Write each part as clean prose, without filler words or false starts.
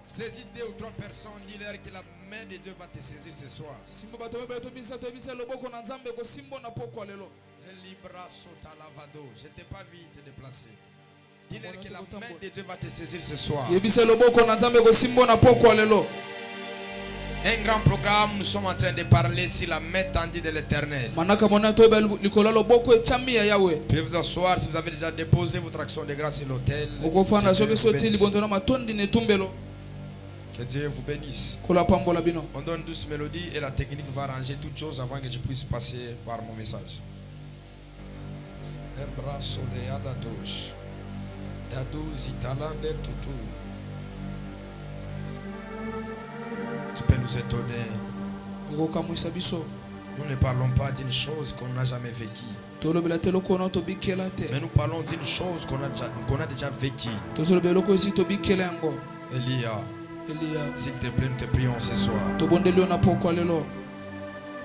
Saisis 2 ou 3 personnes, dis-leur que la main de Dieu va te saisir ce soir. Je ne t'ai pas vu te déplacer. Dis-leur que la main de Dieu va te saisir ce soir. Un grand programme, nous sommes en train de parler sur la main tendue de l'Éternel. Puis vous asseoir si vous avez déjà déposé votre action de grâce sur l'autel. Que Dieu vous bénisse. On donne 12 mélodies et la technique va arranger toutes choses avant que je puisse passer par mon message. Un brasso de Adadosh. Dadouzi talande tutu. Tu peux nous étonner. Nous ne parlons pas d'une chose qu'on n'a jamais vécue. Mais nous parlons d'une chose qu'on a déjà vécue. Elia, s'il te plaît, nous te prions ce soir.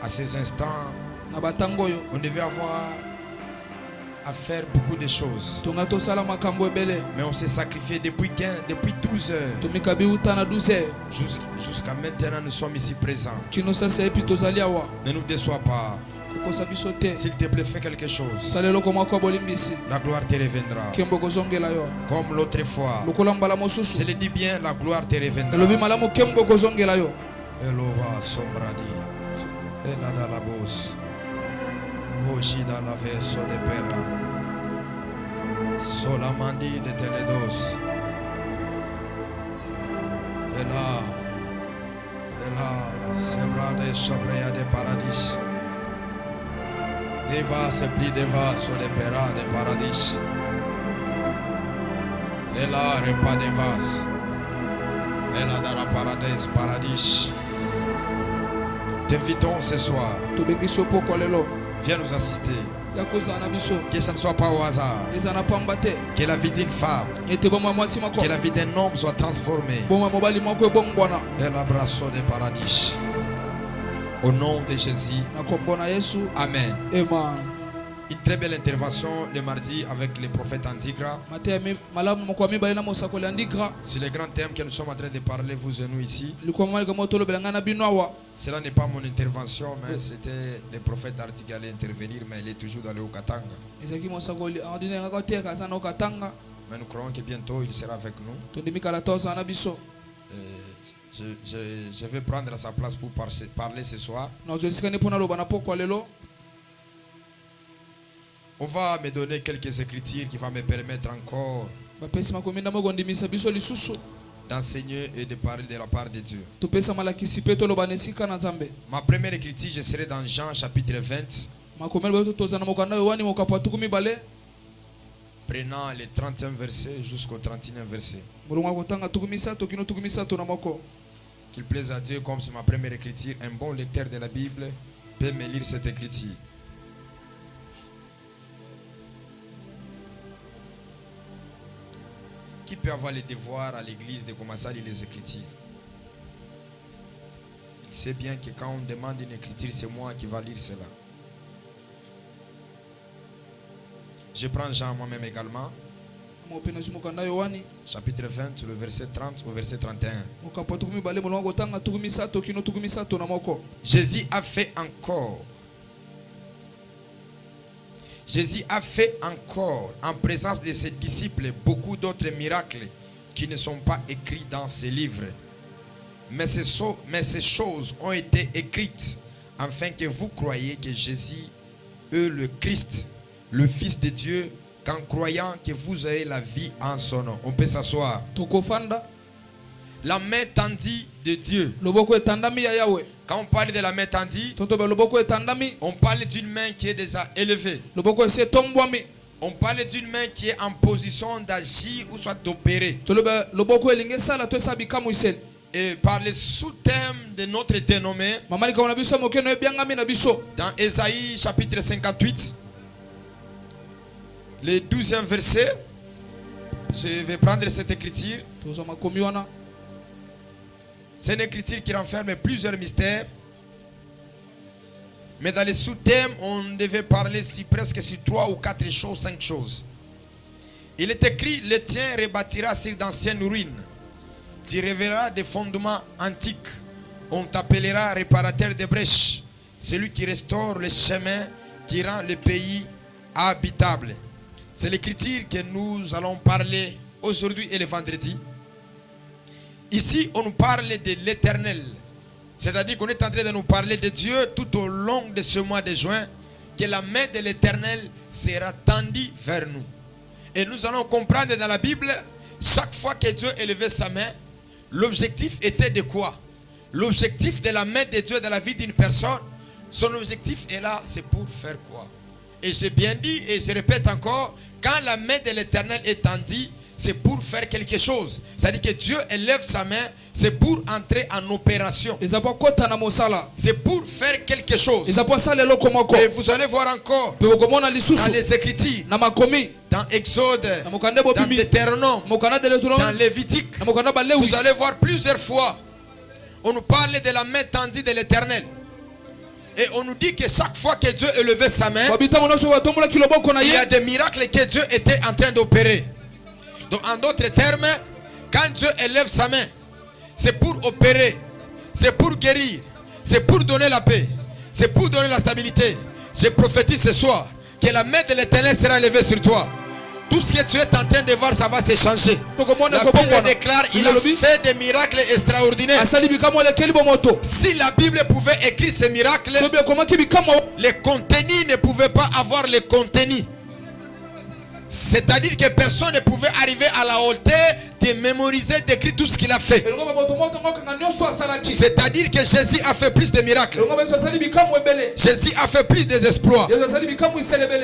À ces instants, on devait avoir à faire beaucoup de choses. Mais on s'est sacrifié depuis 12 heures. Jusqu'à maintenant, nous sommes ici présents. Ne nous déçois pas. S'il te plaît, fais quelque chose. La gloire te reviendra. Comme l'autre fois. Je le dis bien, la gloire te reviendra. Elova sombradi. Elada la bosse. Ojida la verso de perra. Solamandi de teledos. Ela sembra de sobreia de paradis. Deva se pli deva so de perra de paradis. Ela repa devas. Ela dara paradis. T'invitons ce soir. Viens nous assister. Que ça ne soit pas au hasard. Que la vie d'une femme, que la vie d'un homme soit transformée. Et l'abrasso des paradis. Au nom de Jésus. Amen. Une très belle intervention le mardi avec le prophète Andigra. C'est le grand thème que nous sommes en train de parler, vous et nous ici. Cela n'est pas mon intervention, mais c'était le prophète Andigra qui allait intervenir, mais il est toujours dans le Haut-Katanga. Mais nous croyons que bientôt il sera avec nous. Je vais prendre sa place pour parler ce soir. On va me donner quelques écritures qui vont me permettre encore d'enseigner et de parler de la part de Dieu. Ma première écriture, je serai dans Jean chapitre 20. Prenant le 30e verset jusqu'au 31e verset. Qu'il plaise à Dieu, comme c'est ma première écriture, un bon lecteur de la Bible peut me lire cette écriture. Qui peut avoir le devoir à l'église de commencer à lire les Écritures? Il sait bien que quand on demande une écriture, c'est moi qui va lire cela. Je prends Jean moi-même également. Chapitre 20, le verset 30 au verset 31. Jésus a fait encore en présence de ses disciples beaucoup d'autres miracles qui ne sont pas écrits dans ces livres. Mais ces choses ont été écrites afin que vous croyiez que Jésus est le Christ, le Fils de Dieu, qu'en croyant que vous ayez la vie en son nom. On peut s'asseoir. La main tendue de Dieu. Quand on parle de la main tendue, on parle d'une main qui est déjà élevée. On parle d'une main qui est en position d'agir ou soit d'opérer. Et par le sous-thème de notre dénommé, dans Ésaïe chapitre 58, le 12e verset, je vais prendre cette écriture. C'est une écriture qui renferme plusieurs mystères. Mais dans les sous-thèmes, on devait parler presque sur 3 ou 4 choses, 5 choses. Il est écrit, le tien rebâtira sur d'anciennes ruines. Tu révéleras des fondements antiques. On t'appellera réparateur des brèches. Celui qui restaure le chemin, qui rend le pays habitable. C'est l'écriture que nous allons parler aujourd'hui et le vendredi. Ici, on nous parle de l'Éternel. C'est-à-dire qu'on est en train de nous parler de Dieu tout au long de ce mois de juin, que la main de l'Éternel sera tendue vers nous. Et nous allons comprendre dans la Bible, chaque fois que Dieu élevait sa main, l'objectif était de quoi? L'objectif de la main de Dieu dans la vie d'une personne, son objectif est là, c'est pour faire quoi? Et j'ai bien dit et je répète encore, quand la main de l'Éternel est tendue, c'est pour faire quelque chose. C'est-à-dire que Dieu élève sa main, c'est pour entrer en opération. C'est pour faire quelque chose. Et vous allez voir encore dans les Écritures, dans Exode, dans Deutéronome, dans Lévitique, vous allez voir plusieurs fois, on nous parle de la main tendue de l'Éternel. Et on nous dit que chaque fois que Dieu élevait sa main, il y a des miracles que Dieu était en train d'opérer. Donc en d'autres termes, quand Dieu élève sa main, c'est pour opérer, c'est pour guérir, c'est pour donner la paix, c'est pour donner la stabilité. Je prophétise ce soir que la main de l'Éternel sera élevée sur toi. Tout ce que tu es en train de voir, ça va se changer. La Bible déclare, il a fait des miracles extraordinaires. Si la Bible pouvait écrire ces miracles, les contenus ne pouvaient pas avoir le contenu. C'est-à-dire que personne ne pouvait arriver à la hauteur de mémoriser, d'écrire tout ce qu'il a fait. C'est-à-dire que Jésus a fait plus de miracles. Jésus a fait plus des exploits.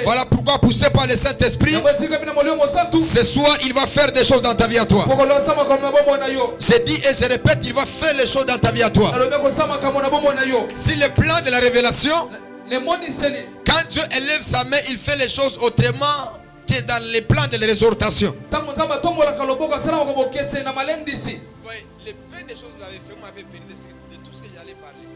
Voilà pourquoi, poussé par le Saint-Esprit, ce soir il va faire des choses dans ta vie à toi. Je dis et je répète, il va faire les choses dans ta vie à toi. Si le plan de la révélation, quand Dieu élève sa main, il fait les choses autrement que dans les plans de l'exhortation. Les peu des choses que vous avez fait m'avaient permis de tout ce que j'allais parler.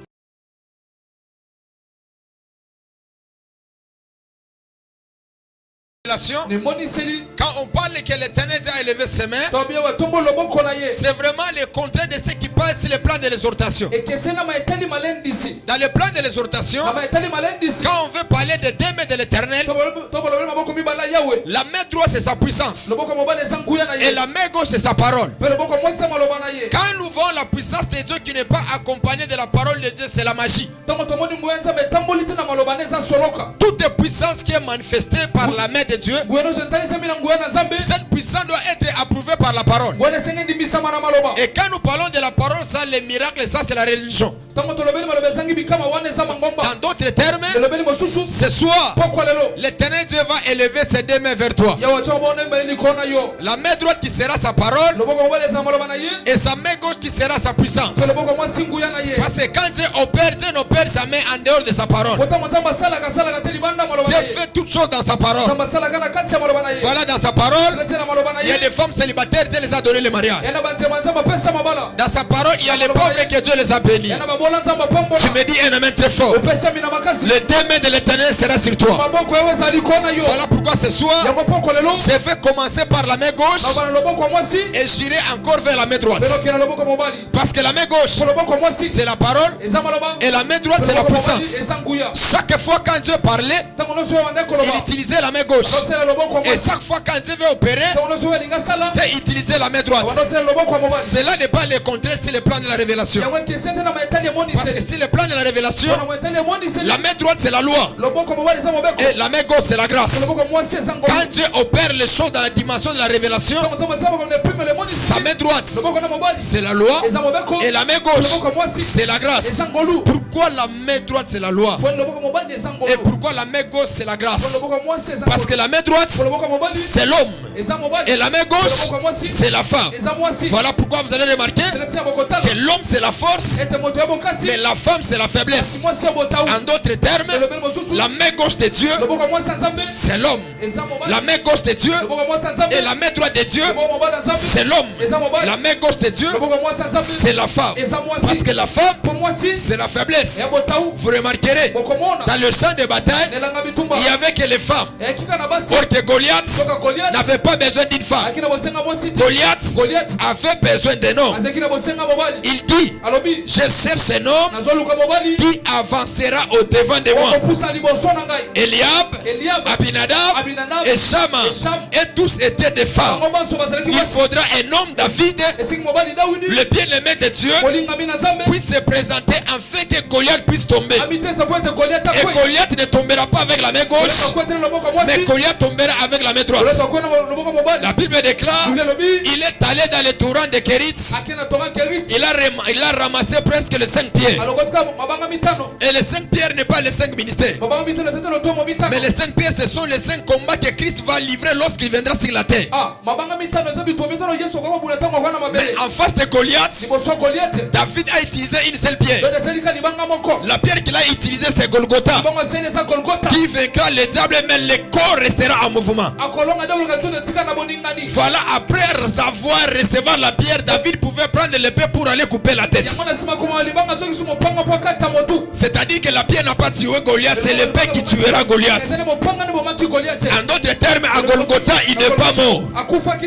Quand on parle que l'Éternel a élevé ses mains, c'est vraiment le contraire de ce qui passe sur le plan de l'exhortation. Dans le plan de l'exhortation, quand on veut parler des deux mains de l'Éternel, la main droite c'est sa puissance et la main gauche c'est sa parole. Quand nous voyons la puissance de Dieu qui n'est pas accompagnée de la parole de Dieu, c'est la magie. Toute puissance qui est manifestée par la main de Dieu, cette puissance doit être approuvée par la parole. Et quand nous parlons de la parole, ça, les miracles, ça c'est la religion. Dans d'autres termes, ce soir, l'Éternel Dieu va élever ses deux mains vers toi. La main droite qui sera sa parole et sa main gauche qui sera sa puissance. Parce que quand Dieu n'opère jamais en dehors de sa parole. Dieu fait toutes choses dans sa parole. Voilà, dans sa parole, il y a des femmes célibataires, Dieu les a donné le mariage. Dans sa parole, il y a les pauvres que Dieu les a bénis. Tu me dis un amen très fort. Le deux mains de l'Éternel sera sur toi. Voilà pourquoi ce soir, je vais commencer par la main gauche et j'irai encore vers la main droite. Parce que la main gauche, c'est la parole et la main droite, c'est la puissance. Chaque fois quand Dieu parlait, il utilisait la main gauche. Et chaque fois quand Dieu veut opérer, Dieu utilisait la main droite. Cela n'est pas le contraire, c'est le plan de la révélation. Parce que c'est le plan de la révélation, la main droite c'est la loi et la main gauche c'est la grâce. Quand Dieu opère les choses dans la dimension de la révélation, sa main droite c'est la loi et la main gauche c'est la grâce. Pourquoi la main droite c'est la loi et pourquoi la main gauche c'est la grâce? Parce que la main droite c'est l'homme et la main gauche c'est la femme. Voilà pourquoi vous allez remarquer que l'homme c'est la force mais la femme c'est la faiblesse. En d'autres termes, la main gauche de Dieu c'est l'homme, la main gauche de Dieu et la main droite de Dieu c'est l'homme, la main gauche de Dieu c'est la femme. Parce que la femme c'est la faiblesse faiblesse, vous remarquerez, dans le champ de bataille, il n'y avait que les femmes. Or que Goliath n'avait pas besoin d'une femme. Goliath avait besoin d'un homme. Il dit, je cherche un homme qui avancera au devant de moi. Eliab, Abinadab et Shama, et tous étaient des femmes. Il faudra un homme David, le bien-aimé de Dieu, puisse se présenter afin que Goliath puisse tomber. Et Goliath ne tombera pas avec la main gauche, mais Goliath tombera avec la main droite. La Bible déclare, il est allé dans les torrents de Kéritz. Il a ramassé presque les 5 pierres. Et les 5 pierres n'est pas les 5 ministères, mais les 5 pierres, ce sont les 5 combats que Christ va livrer lorsqu'il viendra sur la terre. Mais en face de Goliath, David a utilisé une seule pierre. La pierre qu'il a utilisée, c'est Golgotha, qui vaincra le diable, mais le corps restera en mouvement. Voilà, après avoir recevoir la pierre, David pouvait prendre l'épée pour aller couper la tête. C'est-à-dire que la pierre n'a pas tué Goliath, c'est l'épée qui tuera Goliath. En d'autres termes, à Golgotha, il n'est pas mort,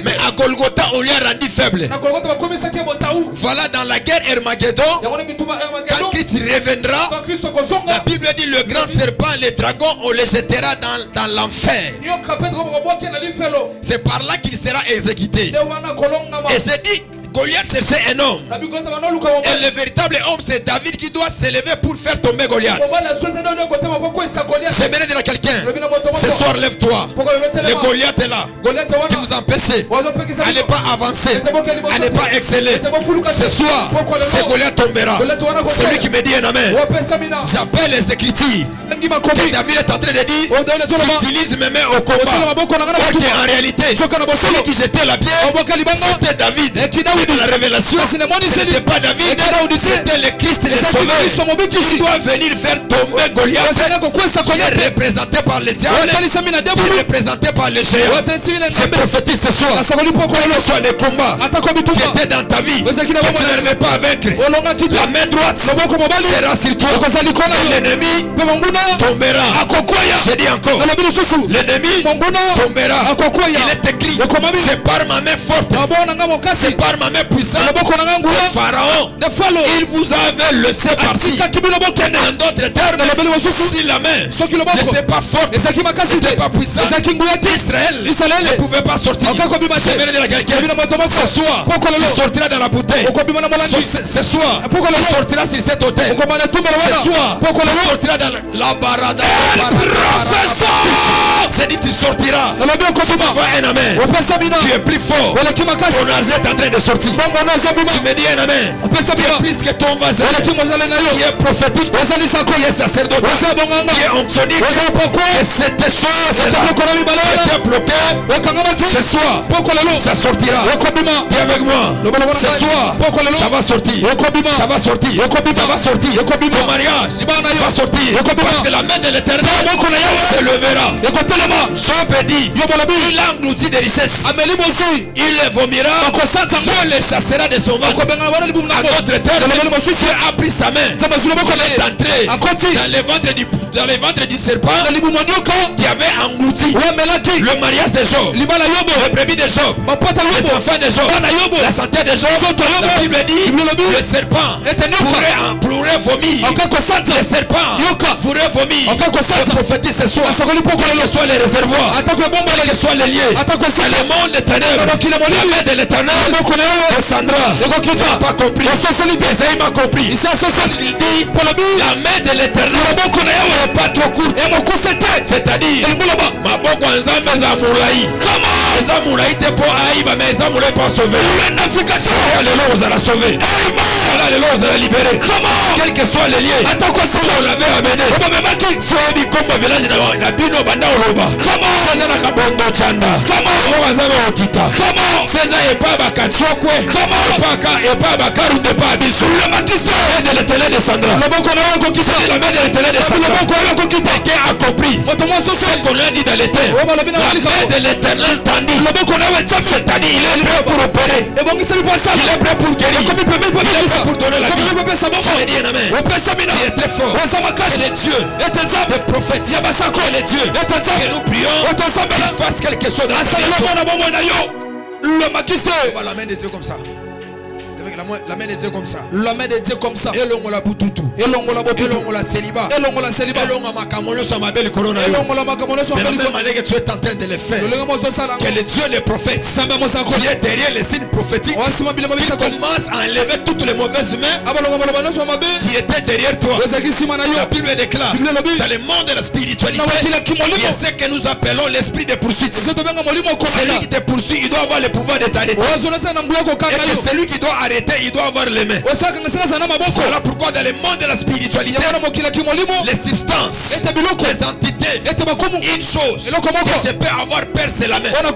mais à Golgotha, on lui a rendu faible. Voilà, dans la guerre Hermagédon, quand Christ reviendra, la Bible dit le grand serpent, le dragon, on le jettera dans l'enfer. C'est par là qu'il sera exécuté. Et c'est dit, Goliath cherchait un homme. Et le véritable homme, c'est David qui doit s'élever pour faire tomber Goliath. J'aimerais dire à quelqu'un, ce soir lève-toi. Le Goliath est là, qui vous empêche à ne pas avancer, à ne pas exceller. Ce soir, ce Goliath tombera. Celui qui me dit un amen. J'appelle les Écritures que David est en train de dire, j'utilise mes mains au combat. Parce qu'en réalité, celui qui jetait la pierre, c'était David. De la révélation, ce n'était pas David, c'était le Christ le Sauveur qui doit venir faire tomber Goliath, qui est représenté par le diable, qui est représenté par le géant. Je prophétise ce soir, quel que soit le combat qui était dans ta vie, que tu n'arrivais pas à vaincre, la main droite sera sur toi. L'ennemi tombera. Je dis encore, l'ennemi tombera. Il est écrit, c'est par ma main forte, c'est par ma main puissante, le Pharaon, il vous avait laissé partir. En d'autres termes, si la main n'était pas forte, n'était pas puissante, Israël ne pouvait pas sortir. J'aimerais dire à quelqu'un, ce soir, tu sortiras dans la bouteille. Ce soir, tu sortiras sur cet hôtel. Ce soir, tu sortiras dans la barada. C'est dit, tu sortiras. Tu m'envoies un amen. Tu es plus fort. Ton argent est en train de sortir. Tu me dis un amen. Tu es plus que ton voisin. Qui est prophétique, qui est sacerdote, qui est onction. Et cette chose là était bloquée. Ce soir, ça sortira. Viens avec moi. Ce soir, ça va sortir. Ça va sortir. Ça va sortir. Ton mariage va sortir. Parce que la main de l'Éternel se levera. Job dit, il a englouti des richesses. Il les vomira. Dieu les chassera de son ventre. En d'autres termes, Dieu a pris sa main. Il est entré dans le ventre du serpent qui avait englouti le mariage de Job, le brebis de Job, les enfants de Job, la santé de Job. La Bible dit, le serpent pourrait vomir. Le serpent pourrait vomir. Je prophétise ce soir, quels que soient les réservoirs, quels que soient les lieux, c'est le monde des ténèbres. La main de l'Éternel descendra. Tu n'as pas compris. Esaïe m'a compris. Parce qu'il dit, la main de l'Éternel n'est pas trop courte. C'est-à-dire, maboko nzambe eza mulayi. Eza mulayi te po ayiba, mais eza mulayi po sauver. Alléluia, vous allez sauver. Alléluia, vous allez libérer. Quel que soit les lieux, on l'avait amené. Soyebi komba village na bino banda oloba. Seza na kabondo chanda. Moko nzambe okita. Seza epa bakachokwe. Epa bakarunde pa biso. La main de l'Éternel descendra. La main de l'Éternel descendra. Quelqu'un a compris ce qu'on a dit dans l'éternel. La main de l'Éternel t'en C'est-à-dire il est prêt pour opérer. Il est prêt pour guérir. Il est prêt pour donner la vie. Tu es très fort. Et les dieux des prophètes. Et les dieux que nous prions qu'il fasse quelque chose dans la main de Dieu comme ça. La main de Dieu comme ça. La main de Dieu comme ça. Elongola bututu. Elongola célibat. Elongola makamolo sur ma belle corona. De la même manière que tu es en train de le faire. Que le Dieu des prophètes qui est derrière les signes prophétiques, qui commence à enlever toutes les mauvaises mains qui étaient derrière toi. La Bible déclare dans le monde de la spiritualité, il y a ce que nous appelons l'esprit de poursuite. Celui qui te poursuit, il doit avoir le pouvoir de t'arrêter. Et que celui qui doit arrêter, il doit avoir les mains. Voilà pourquoi dans le monde de la spiritualité, les substances, les entités, une chose que je peux avoir peur, c'est la main. On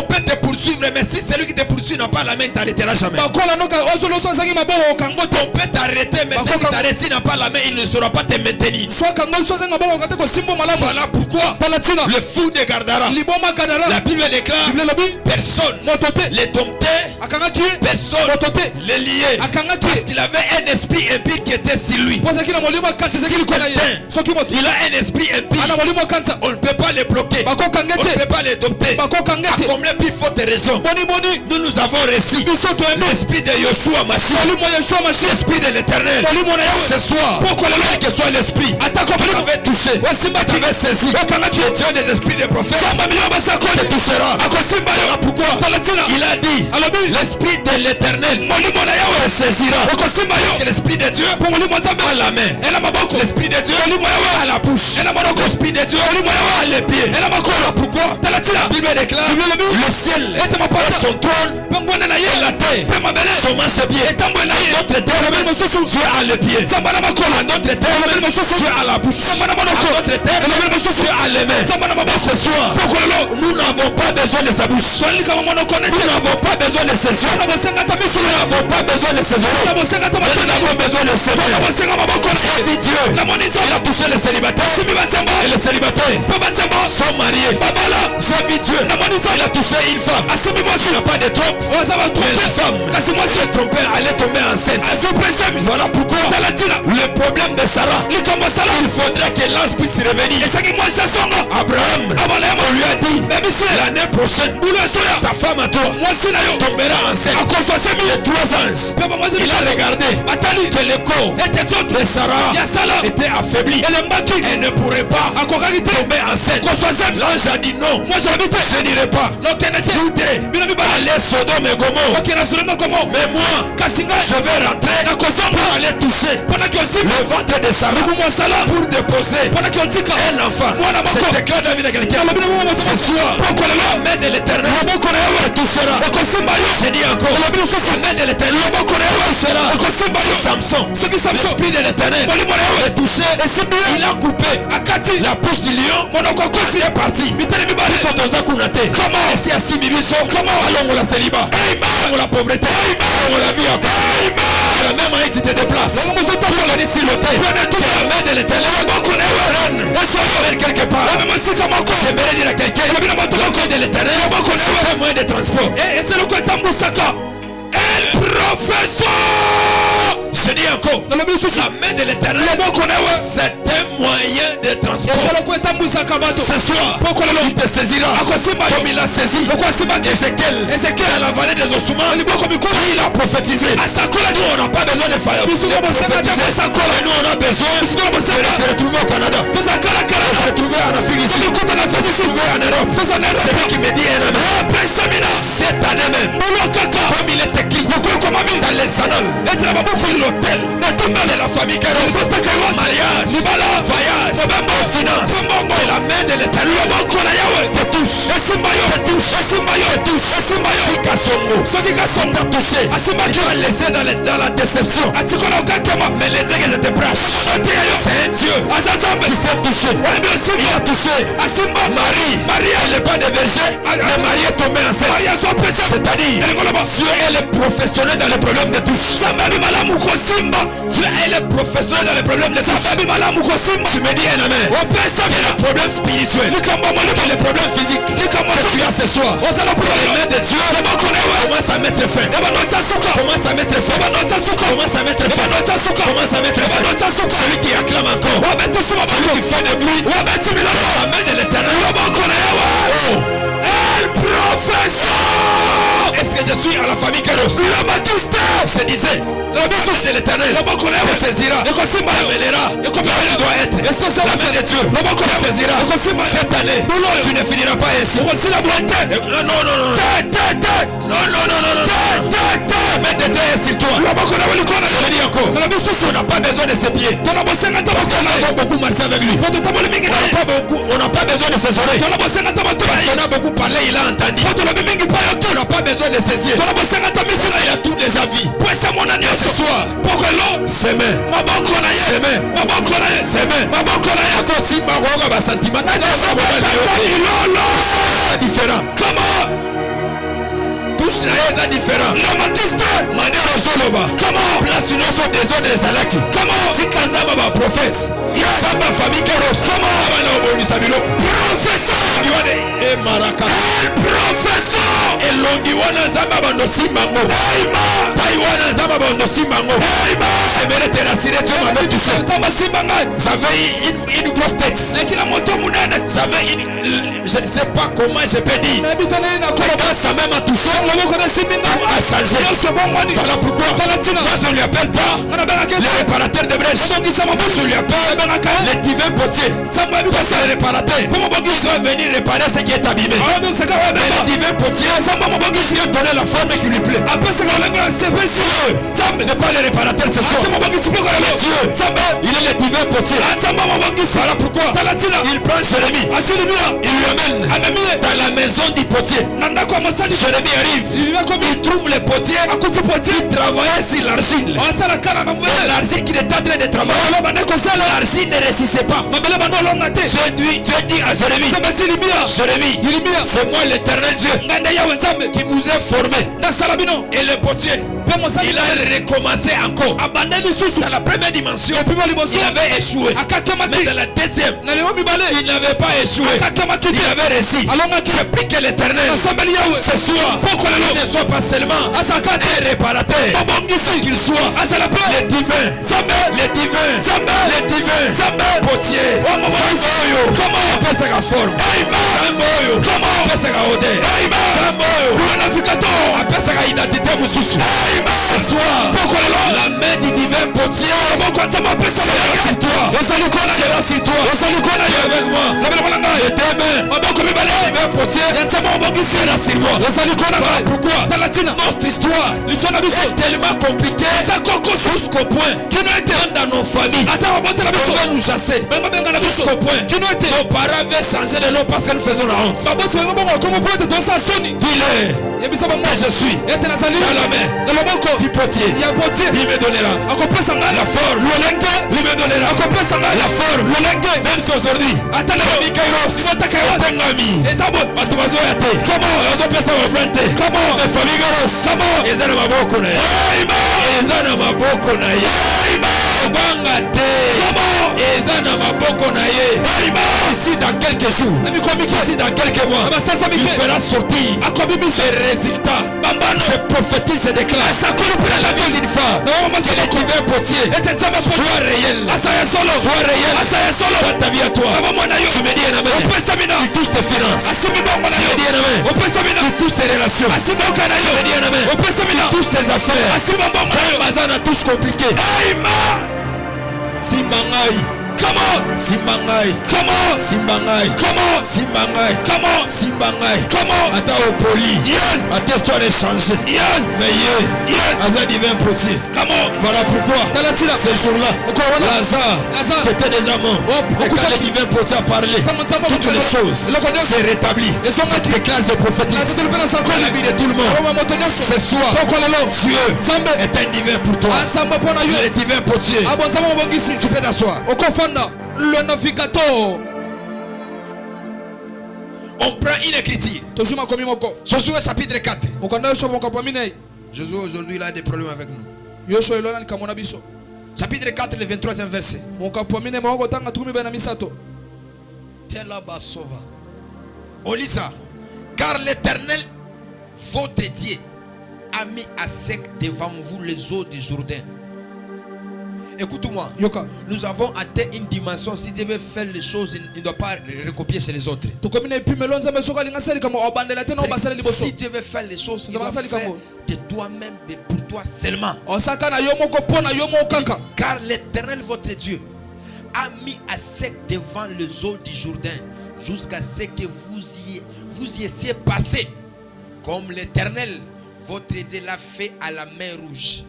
peut te poursuivre, mais si celui qui te poursuit n'a pas la main, il ne t'arrêtera jamais. On peut t'arrêter, mais si tu t'arrêtes, s'il n'a pas la main, il ne saura pas te maintenir. Voilà pourquoi le fou te gardera. La Bible déclare personne les domptait, personne les liait, parce qu'il avait un esprit impie qui était sur lui. Il a un esprit impie. On ne peut pas les bloquer, on ne peut pas les dompter. Comme les plus fortes raisons, nous avons reçu l'esprit de Yoshua Mashiach, l'esprit de l'Éternel. Ce soir, quel que soit l'esprit qui t'avait touché, qui t'avait saisi, le Dieu des esprits des prophètes te touchera. Voilà pourquoi il a dit l'esprit de l'Éternel te saisira. Parce que l'esprit de Dieu a la main, l'esprit de Dieu a la bouche, l'esprit de Dieu a les pieds. Voilà pourquoi la Bible déclare le ciel est son trône et la terre son marchepied. Notre terre, Dieu a les pieds. À notre terre, Dieu a la bouche. À notre terre, Dieu a les mains. Et ce soir, nous n'avons pas besoin de sa bouche. Nous n'avons pas besoin de ses yeux. Nous n'avons pas besoin de ses oreilles. Nous avons besoin de ses mains. Et Dieu, il a touché les célibataires. Et les célibataires sont mariés. J'ai vu Dieu, il a touché une femme. Il n'a pas de trompe. Mais la femme s'est trompée, elle est tombée enceinte. Voilà pourquoi le problème de Sarah, il faudrait que l'ange puisse revenir. Abraham, on lui a dit l'année prochaine, ta femme à toi tombera enceinte. Les trois anges, il a regardé que le corps de Sarah était affaibli. Elle ne pourrait pas tomber enceinte. L'ange a dit non, je n'irai pas. Vous deux, allez Sodome et Gomorrhe. Mais moi, je vais rentrer pour aller toucher le ventre de Sarah pour déposer un enfant. C'est déclaré dans la vie de quelqu'un. Ce soir, la main de l'Éternel touchera. Je dis encore, la main de l'Éternel touchera Samson. L'esprit de l'Éternel est touché. Il a coupé la bouche du lion. Il est parti. Et si assis Bibiso, allons la célibat, allons la pauvreté, allons la vie encore. La même manière tu te déplaces. Pour aller sur l'autel, la main de l'Éternel vers quelque part. J'aimerais dire à quelqu'un, la main de l'Éternel, c'est un moyen de transport. Et c'est le côté Moussaka. El professeur. Je dis encore, la main de l'Éternel, c'est un moyen de transport. Ce soir, il te saisira comme il a saisi Ézéchiel dans la vallée des ossements. Il a prophétisé. Nous on n'a pas besoin de faire prophétiser. Nous on a besoin de se retrouver au Canada, de se retrouver en Afrique ici, de se retrouver en Europe. C'est lui qui me dit un amen. Cette année même, comme il est écrit dans les annales, sur l'autel de la famille Kéros, mariage, voyage, finance, et la main de l'Éternel te touche, te touche, te touche, te touche. t'a touché, il t'a laissé dans la déception. Mais le Dieu que je te prêche, c'est un Dieu qui s'est touché. Il a touché Marie. Elle n'est pas de verger, mais Marie est tombée enceinte. C'est-à-dire, Dieu est le professionnel dans les problèmes de touche. Dieu est le professionnel dans les problèmes de touche. Tu me dis un amen. Les problèmes spirituels, les problèmes physiques que tu as ce soir, les mains de Dieu commence à mettre fin. Commence à mettre fin. Commence à mettre fin. Commence à mettre fin. Celui qui acclame encore, celui qui fait des bruits, la main de l'Éternel. El professeur. Est-ce que je suis à la famille Kéros? Je disais, c'est l'Éternel te saisira, t'amènera là où tu dois être. La main de Dieu te saisira. Cette année, tu ne finiras pas ainsi. Non. La main de Dieu est sur toi. Je le dis encore, on n'a pas besoin de ses pieds, parce qu'on a beaucoup marché avec lui. On n'a pas besoin de ses oreilles, parce qu'on a beaucoup parlé, il a entendu. On n'a pas besoin de ses yeux, il a tout déjà vu. Ce soir, ses mains, encore si Maroga va sentiment différent. Touche na différent. Manière Zoloba. Place une autre des autres des alaki. Si Kazama va prophète. Samba famille Kéros. Professeur. Et Maraka. Professeur. Et Londiwana Zamba Bando Simbango. Taïwana Zamba Bando Simbango. J'aimerais te rassurer, tu m'avais touché. J'avais une grosse tête. J'avais je ne sais pas comment je peux dire. Quand sa main m'a touché, a changé. Voilà pourquoi moi je ne lui appelle pas le réparateur de brèche. Moi je lui appelle le divin potier. Parce que le réparateur, il va venir réparer ce qui est abîmé. Mais le divin potier, il va donner la forme qui lui plaît. Dieu n'est pas le réparateur ce soir. Dieu, il est le divin potier. Voilà pourquoi il prend Jérémie, il lui amène dans la maison du potier. Jérémie arrive, il trouve le potier qui travaillait sur l'argile. L'argile qui était en train de travailler, l'argile ne résistait pas. Dieu dit à Jérémie, Jérémie, c'est moi l'Éternel Dieu qui vous ai formé. Et le potier, il a recommencé encore. Dans la première dimension, il avait échoué. Mais dans la deuxième, il n'avait pas échoué. Il avait réussi. J'ai pris que l'Éternel ce soir il ne soit pas seulement un réparateur, qu'il soit le divin potier. Comment on peut se forme? Comment on peut se odeur? On peut se identité mususu. Ce soir, la main du divin potier sera sur toi. Sera sur toi. Avec moi. Les deux mains. Le divin potier sera sur moi. Voilà pourquoi notre histoire est tellement compliquée jusqu'au point que dans nos familles on va nous chasser jusqu'au point que nos parents veulent changer de nom parce que nous faisons la honte. Dis-le que je suis dans la main du potier. Il me donnera la forme. Il me donnera la forme. Même si aujourd'hui famille Kairos Otengami Batubazo Yate Ozo Pesa Wafrante famille Kairos Ezana Maboko na ye Ezana Maboko na ye Obanga te Ezana Maboko na ye ici dans quelques jours, ici dans quelques mois, il fera sortir les résultats. Je prophétise et déclare dans la vie d'une femme que le divin potier soit réel dans ta vie à toi. Tu me dis un amen. Tu touches tes finances. Tu me dis un amen. Tu touches tes relations. Tu me dis un amen. Tu touches tes affaires. C'est un bazar à touche compliqué. Simbangai Come on. Simbangai. Come on. Simbangai. Come on. Simbangai. Come on. Simbangai. Come on. Ata au poli. Yes. Ata histoire de changer. Yes. Mais Yes. Asa divin potier. Come on. Voilà pourquoi ce jour-là, Lazare qui était déjà mort, et quand le divin potier a parlé, toutes les choses s'est rétabli. Je déclare, je prophétise dans la vie de tout le monde. Ce soir, Dieu est un divin pour toi. Le divin potier. Tu peux t'asseoir. Le navigateur. On prend une écriture. Josué chapitre 4. Josué aujourd'hui il a des problèmes avec nous. Chapitre 4, le 23e verset. On lit ça. Car l'Éternel, votre Dieu, a mis à sec devant vous les eaux du Jourdain. Écoute-moi, nous avons atteint une dimension. Si Dieu veut faire les choses, il ne doit pas recopier chez les autres. Si Dieu veut faire les choses, il doit faire de toi-même, mais pour toi seulement. Car l'Éternel, votre Dieu, a mis à sec devant les eaux du Jourdain, jusqu'à ce que vous y essiez passé, comme l'Éternel, votre Dieu, l'a fait à la mer Rouge,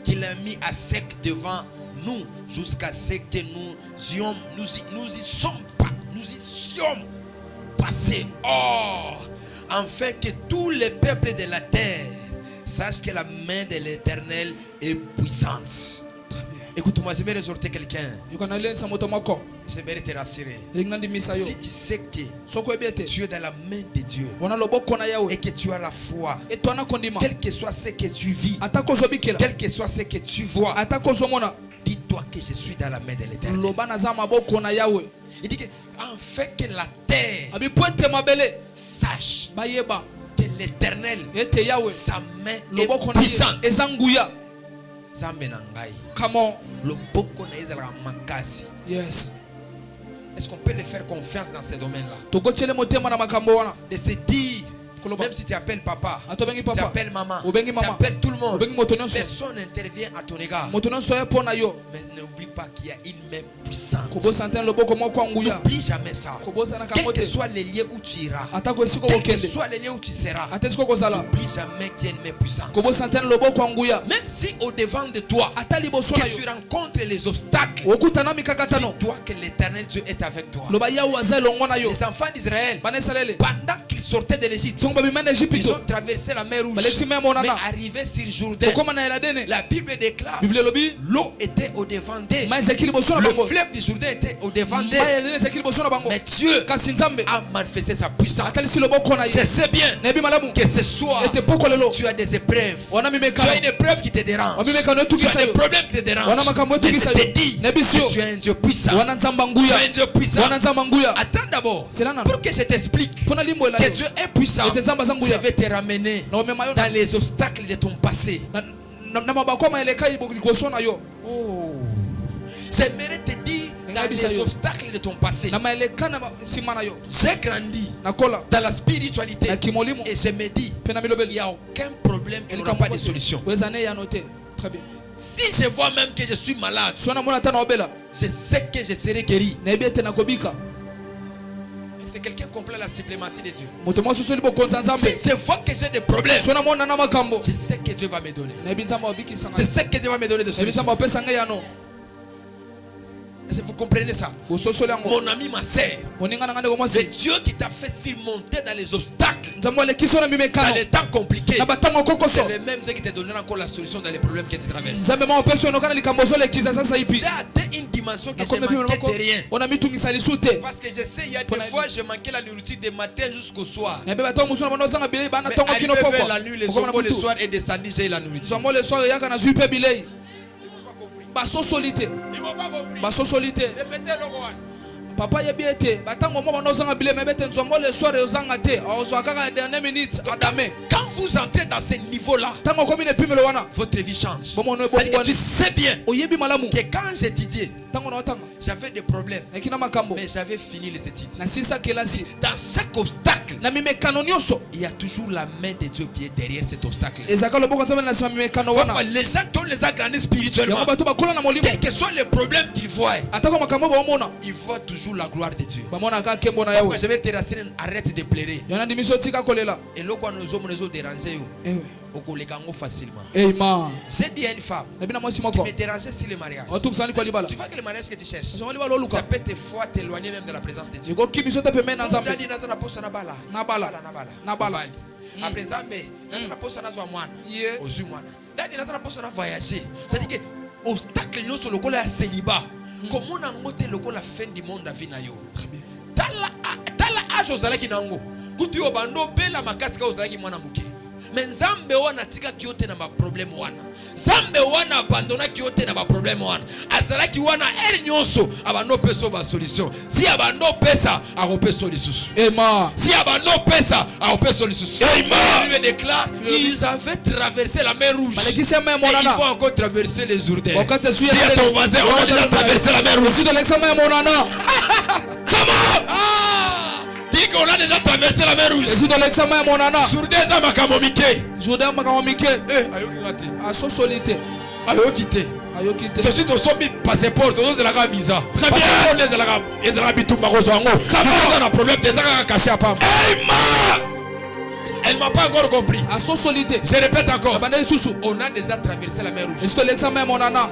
qu'il a mis à sec devant nous, jusqu'à ce que nous y sommes passés. Or, afin que tous les peuples de la terre sachent que la main de l'Éternel est puissante. Écoute-moi, je vais exhorter quelqu'un. J'aimerais te rassurer. Si tu sais que tu es dans la main de Dieu et que tu as la foi, quel que soit ce que tu vis, quel que soit ce que tu vois, dis-toi que je suis dans la main de l'Éternel. Il dit que afin que la terre sache que l'Éternel, sa main est puissante. Comment? Yes. Est-ce qu'on peut le faire confiance dans ces domaines-là? De se dire, même si tu appelles papa, tu appelles maman, tu appelles tout le monde, personne n'intervient à ton égard. Mais n'oublie pas qu'il y a une main puissante. N'oublie jamais ça. Quel que soit les lieux où tu iras, quel que soit les lieux où tu seras, n'oublie jamais qu'il y a une main puissante. Même si au devant de toi, que tu rencontres les obstacles, dis-toi que l'Éternel Dieu est avec toi. Les enfants d'Israël, pendant qu'ils sortaient de l'Égypte, ils ont traversé la mer Rouge, mais arrivé sur Jourdain, la Bible déclare l'eau était au devant d'eux, le fleuve du Jourdain était au devant d'eux, mais Dieu a manifesté sa puissance. Je sais bien que ce soir tu as des épreuves, tu as une épreuve qui te dérange, tu as des problèmes qui te dérangent, mais je te dis que tu es un Dieu puissant, tu es un Dieu puissant. Attends d'abord, pour que je t'explique que Dieu est puissant, je vais te ramener dans les obstacles de ton passé. Oh. J'aimerais te dire dans les obstacles de ton passé. J'ai grandi dans la spiritualité et je me dis il n'y a aucun problème, il n'y aura pas de solution. Très bien. Si je vois même que je suis malade, je sais que je serai guéri. C'est quelqu'un qui comprend la suprématie de Dieu. Si je vois que j'ai des problèmes, je sais que Dieu va me donner. Je sais que Dieu va me donner des solutions. Est-ce que vous comprenez ça? Mon ami, ma sœur, c'est Dieu qui t'a fait surmonter dans les obstacles, dans les temps compliqués. C'est le même Dieu qui te donnera encore la solution dans les problèmes que tu traverses. J'ai atteint une dimension que je manquais de rien. Parce que je sais, il y a des fois, je manquais la nourriture du matin jusqu'au soir. Mais arrivé vers la nuit, les ombres le soir et descendu, j'ai la nourriture. Baso solité. Ils vont pas compris. Baso solité. Répétez le one. Papa yebi ete batango mo bano zanga bile mebete nzombo le soir ozanga te ozwa kaka dernière minute adame. Quand vous entrez dans ce niveau-là, Tango komi ne pimelo wana. votre vie change. Bomo no C'est-à-dire que bongo tu sais bien oyebi malamu. que quand j'étudiais, Tango na tanga. j'avais des problèmes, Ekina makambo. mais j'avais fini les études. Na sisa kelasi. Dans chaque obstacle, Na mimekano nyonso. il y a toujours la main de Dieu qui est derrière cet obstacle. Ezaka loboko nzambe na sima mimekano wana. Les gens qui ont les agrandis spirituellement, Yango bato bakola na molimo. quels que soient les problèmes qu'ils voient, Atako makambo ba omona. ils voient toujours la gloire de Dieu. Bamona ka kembo na Pourquoi yawe. je vais te raciner, arrête de pleurer. Yana dimiso tika kolela. Et là, quand nous avons dérangé, Ewe. on les gagne facilement. Amen. J'ai dit à une femme Na bina mwasi qui moko. me dérangeait sur le mariage. Otuk sani kwa libala. Tu vois que le mariage que tu cherches, Soma libala oluka. ça peut te fois t'éloigner même de la présence de Dieu. Yoko kimiso te peme na nzambe. Ndani nazana posa na bala. Nabala. Nabala. Après Nzambe, nazana posa na zwa mwana. Yeah. Ozu mwana. Ndani nazana posa na voyager. C'est-à-dire que obstacle nyonso lokola ya célibat. Comment on a monté lokola la fin du monde à vie na yo. Très bien. Tala âge ozalaki nango. Kutu yo bando bela makasi ka ozalaki mwana muke. Mais Nzambe wana tika kiote na ma problème wana. Nzambe wana abandona kiote na ba problème wana. Azalaki wana nyonso abando peso ba solution. Si abando pesa akope solution. Amen. Si abando pesa akope solution. Amen. Il déclare ils avaient traversé la mer rouge. Baleki sema Et monana. il faut encore traverser les Jourdains. Wakati suya Dis à ton voisin, on a déjà traversé la mer rouge. Sito l'examen monana. Dis qu'on a déjà traversé la mer rouge. Sito l'examen monana. Jourdains za makamomike. Jordan makamomike. Ayoki ngati. Aso solite. Ayoki te. Ayoki te. Tosi tosomi passeport tozo la visa. Très bien. Ezala bitumba kozwango. Quand on a problème des aka caché à pam. Elle m'a pas encore compris. Aso solite. Je répète encore. Abandé susu. On a déjà traversé la mer rouge. Sito l'examen monana.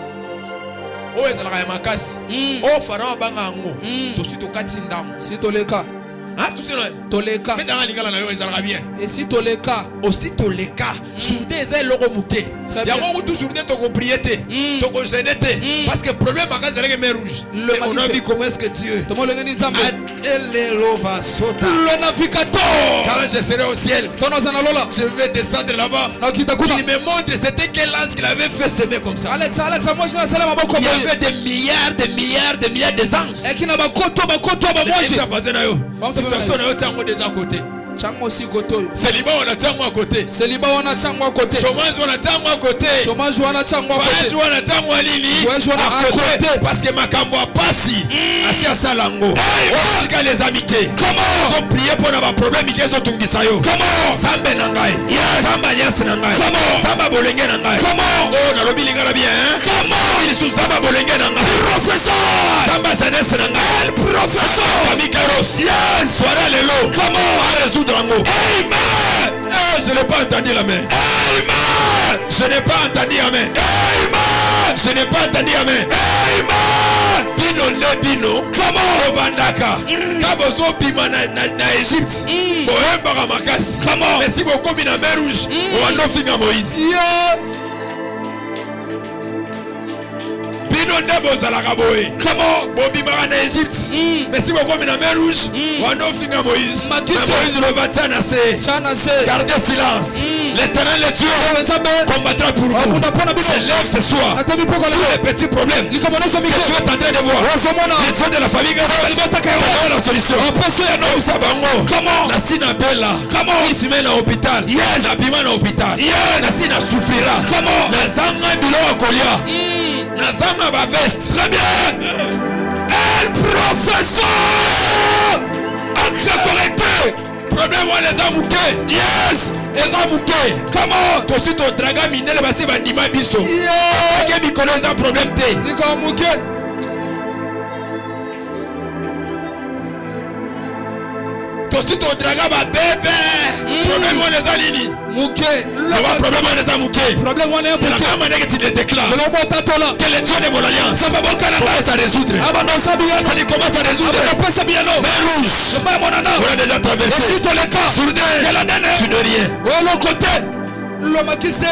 Oh ezala ya makasi. Oh pharaon banga ngo. Tosi to kati ndamu. Sito leka. Hein tout ça. Toleka. Mais dans lingala na yo ezala bien. Et si toleka. Aussi toleka. Jourdain ezali loko muke. Yango tout jourdain to ko prier te. To ko jeûner te. Parce que problème akaza la mer rouge. On a vu comment est-ce que Dieu Tomo lengeni nzambe. le navigateur. Quand je serai au ciel, Tono zana lola. je vais descendre là-bas. Na kitakuna. Il me montre c'était quel ange qu'il avait fait semer comme ça. Alex moi je na salama bako Il y boye. avait des milliards d'anges. Ekina bakoto ba moje. Ça faisait na yo. Situation na yo tango déjà à côté. Chango si koto yo. Célibat on a tango à côté. Célibat wana chango à côté. Chômage on a tango à côté. Chômage wana chango à côté. Voyage on a tango à lili. Voyage wana à côté. Parce que makambo a passi. Asi à salango. On dit les amitiés. Comment? On prier pour avoir problème qui est tungisa yo. Comment? Samba nangai. Samba nyasi nangai. Comment? Samba bolenge nangai. Comment? Oh na lobi lingala bien hein. Comment? Il sous samba bolenge nangai. Professeur. Samba jeunesse nangai. El professeur. Famille Karos. Yes. Soirée lelo. Comment? À résoudre en haut. Amen. Je n'ai pas entendu la main. Amen. Je n'ai pas entendu la main. Amen. Je n'ai pas entendu la main. Amen. Bino ne bino. Comment? Obandaka. Kabozo bima na Égypte. Bohemba makasi. Comment? Mais si vous commis na mer rouge, on va nous finir Moïse. Yeah. Bino ne bozalaka boye. Comment? Bobimaka na Égypte. Mais si vous commis na mer rouge, on va nous finir Moïse. Mais Moïse le bâtiment na se. Chana se. Gardez silence. L'Éternel le Dieu combattra pour vous. Se lève ce soir. Tous les petits problèmes que tu es en train de voir. Les gens de la famille, c'est la solution. Comment? La sina bella. Il se met dans l'hôpital. La bima dans l'hôpital. La sina souffrira. La zanga bilo akolia. La zanga ba veste. Très bien. El professeur. Action correcte. Problème on les a mouqués. Yes. Les a mouqués. Comment? Tosi to draga minele basi bandima biso. Yeah. Ake mikolo eza problème te. Nika muke. Tosi to draga ba bébé. Problème on les a nini. Muke. Le problème on les a mouqués. Problème on est De la muke. même manière que tu le déclares. Le mot tatola. Que le Dieu de mon alliance commence à résoudre. Abandon sabiano. Ça commence à résoudre. Abandon sabiano. Mer rouge. Le pas monana. On a déjà traversé. Et si to leka. Jourdain. Tu n'es rien. Oh l'autre côté. Le makiste.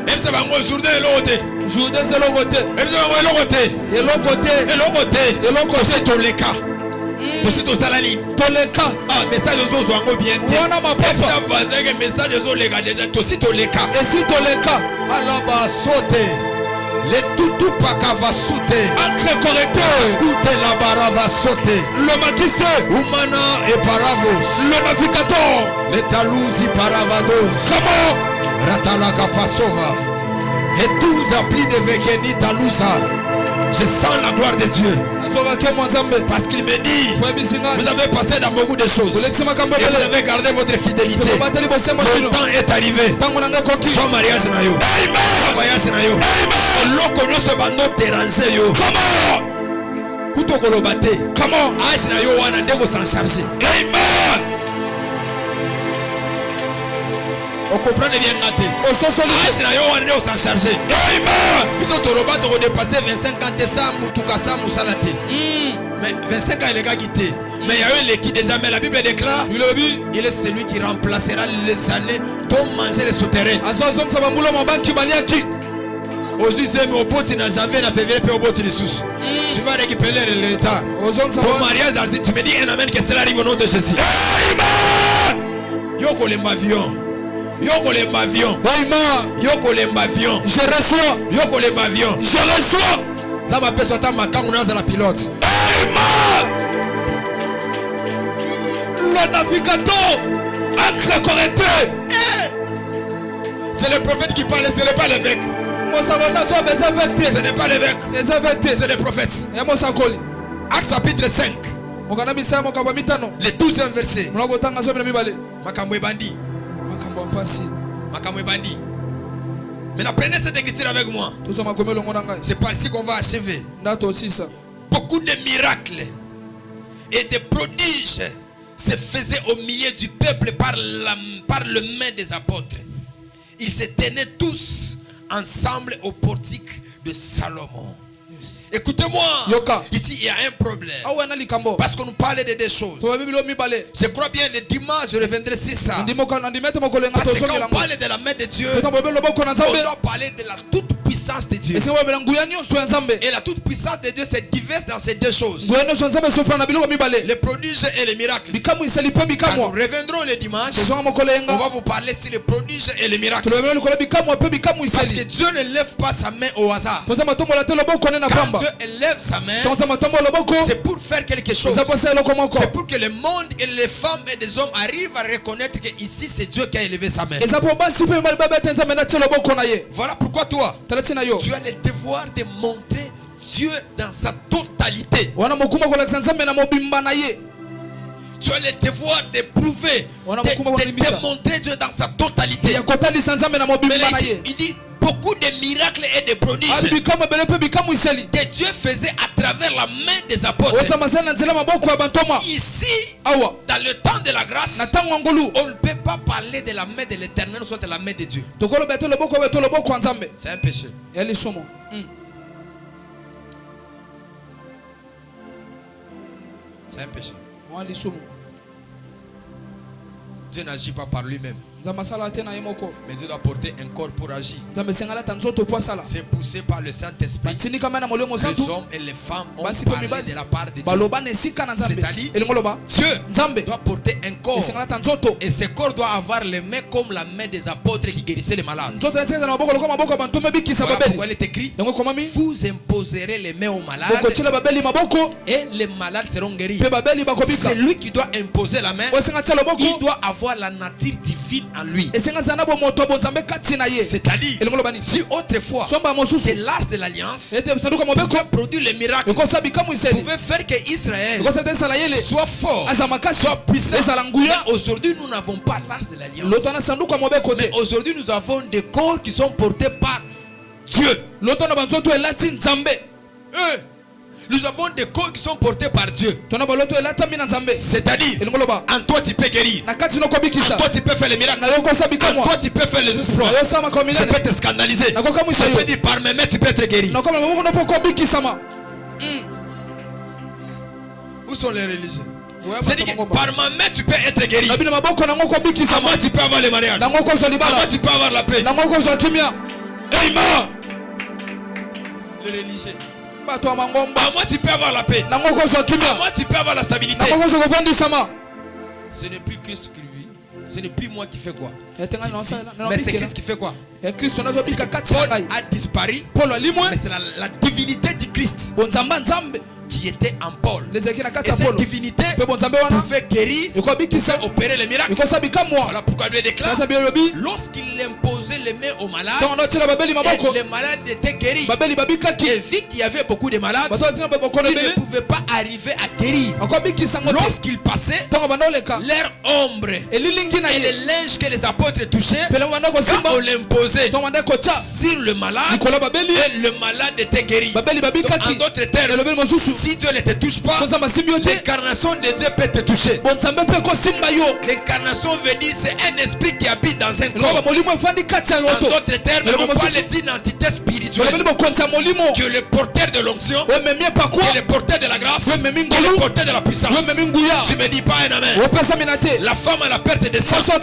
Même ça va moi Jourdain et l'autre côté. Jourdain c'est l'autre côté. Même ça va moi l'autre côté. Et l'autre côté. Et l'autre côté. Et l'autre côté. C'est ton leka. Aussi ton salani. Toleka. Ah message aux autres sont bien. Wana ma Même ça papa. va dire que message aux autres les gars déjà. Aussi ton leka. Et si toleka. Alors bah sauter. Le tutu pakava sauter. Entre correcteur. Kute la bara va sauter. Le magistré. Umana et paravos. Le navigateur. Le talouzi paravados. Comment? Ratala kapasova. Et 12 applis de vekeni talousa. Je sens la gloire de Dieu. Parce qu'il me dit, vous avez passé dans beaucoup de choses. Et vous avez gardé votre fidélité. Le temps est arrivé. Son mariage na yo. Voyage na yo. Loko no se bando déranger yo. Kuto kolobate. Comment? Age na yo wana ndeko s'en charger. Amen. On comprend bien maté. Age na yo wana ndeko s'en charger. Amen. Biso toloba to dépasser 25 ans de ça mutuka ça musalate. Mais 25 ans il est quitté. Mais il y a eu l'équipe déjà, mais la Bible déclare il est celui qui remplacera les années dont manger les souterrains. Aujourd'hui, c'est mon pote n'a jamais na février puis au bout de sous. Tu vas récupérer le retard. Ton mariage dans tu me dis un amen que cela arrive au nom de Jésus. Amen. Yoko le mavion. Yoko le mavion. Amen. Yoko le mavion. Je reçois. Yoko le mavion. Je reçois. Ça m'appelle soit ma camouflage à la pilote. Amen. Le navigateur entre correcteur. C'est le prophète qui parle, ce n'est pas l'évêque. Ce n'est pas l'évêque. C'est le prophète. Acte chapitre 5. Le 12e verset. Makambo bandi. Makambo bandi. Mais apprenez cette écriture avec moi. C'est par ici qu'on va achever. Beaucoup de miracles et de prodiges se faisaient au milieu du peuple par le main des apôtres. Ils se tenaient tous ensemble au portique de Salomon. Yes. Écoutez-moi, ici il y a un problème. Parce qu'on nous parlait de deux choses. Je crois bien le dimanche je reviendrai sur ça. Parce que quand on parle de la main de Dieu, on doit parler de la toute puissance de Dieu. Et la toute puissance de Dieu c'est diverse dans ces deux choses. Les prodiges et les miracles. Quand nous reviendrons le dimanche, on va vous parler sur les prodiges et les miracles. Parce que Dieu ne lève pas sa main au hasard. Quand Dieu élève sa main, c'est pour faire quelque chose. C'est pour que le monde et les femmes et les hommes arrivent à reconnaître que ici c'est Dieu qui a élevé sa main. Voilà pourquoi toi, tu as le devoir de montrer Dieu dans sa totalité. Tu as le devoir de prouver, de montrer Dieu dans sa totalité. Mais là, il dit beaucoup de miracles et de prodiges que Dieu faisait à travers la main des apôtres. Ici, dans le temps de la grâce, on ne peut pas parler de la main de l'Éternel, soit de la main de Dieu. C'est un péché. C'est un péché. Dieu n'agit pas par lui-même. Mais Dieu doit porter un corps pour agir. C'est poussé par le Saint-Esprit. Les hommes et les femmes ont parlé de la part de Dieu. C'est-à-dire, Dieu doit porter un corps. Et ce corps doit avoir les mains comme la main des apôtres qui guérissaient les malades. Voilà pourquoi il est écrit, vous imposerez les mains aux malades et les malades seront guéris. C'est lui qui doit imposer la main. Il doit avoir la nature divine en lui. C'est-à-dire, si autrefois c'est l'arche de l'alliance pouvait produire les miracles, pouvait faire que Israël soit fort, soit puissant. Mais aujourd'hui nous n'avons pas l'arche de l'alliance. Mais aujourd'hui nous avons des corps qui sont portés par Dieu. Nous avons des corps qui sont portés par Dieu. C'est-à-dire, en toi tu peux guérir. En toi tu peux faire les miracles. En toi tu peux faire les exploits. Je peux te scandaliser. Je peux dire par mes mains tu peux être guéri. Où sont les religieux? C'est-à-dire que par ma main tu peux être guéri. À moi tu peux avoir le mariage. À moi tu peux avoir la paix. Amen. Les religieux. À moi tu peux avoir la paix. À moi tu peux avoir la stabilité. Ce n'est plus Christ qui vit. Ce n'est plus moi qui fais quoi. Mais c'est Christ qui fait quoi? Paul Paul a disparu. Mais c'est la divinité du Christ qui était en Paul. Et cette divinité pouvait guérir, pouvait opérer les miracles. Voilà pourquoi il déclare, lorsqu'il imposait les mains aux malades, les malades étaient guéris. Et vu qu'il y avait beaucoup de malades, ils ne pouvaient pas arriver à guérir. Lorsqu'ils passaient, leur ombre et les linges que les apôtres touchaient, quand on l'imposait sur le malade, et le malade était guéri. Donc, en d'autres termes, si Dieu ne te touche pas, l'incarnation de Dieu peut te toucher. L'incarnation veut dire c'est un esprit qui habite dans un corps. En d'autres termes, on parle d'une entité spirituelle qui est le porteur de l'onction, qui est le porteur de la grâce, qui est le porteur de la puissance. Tu me dis pas un amen. La femme à la perte de sang a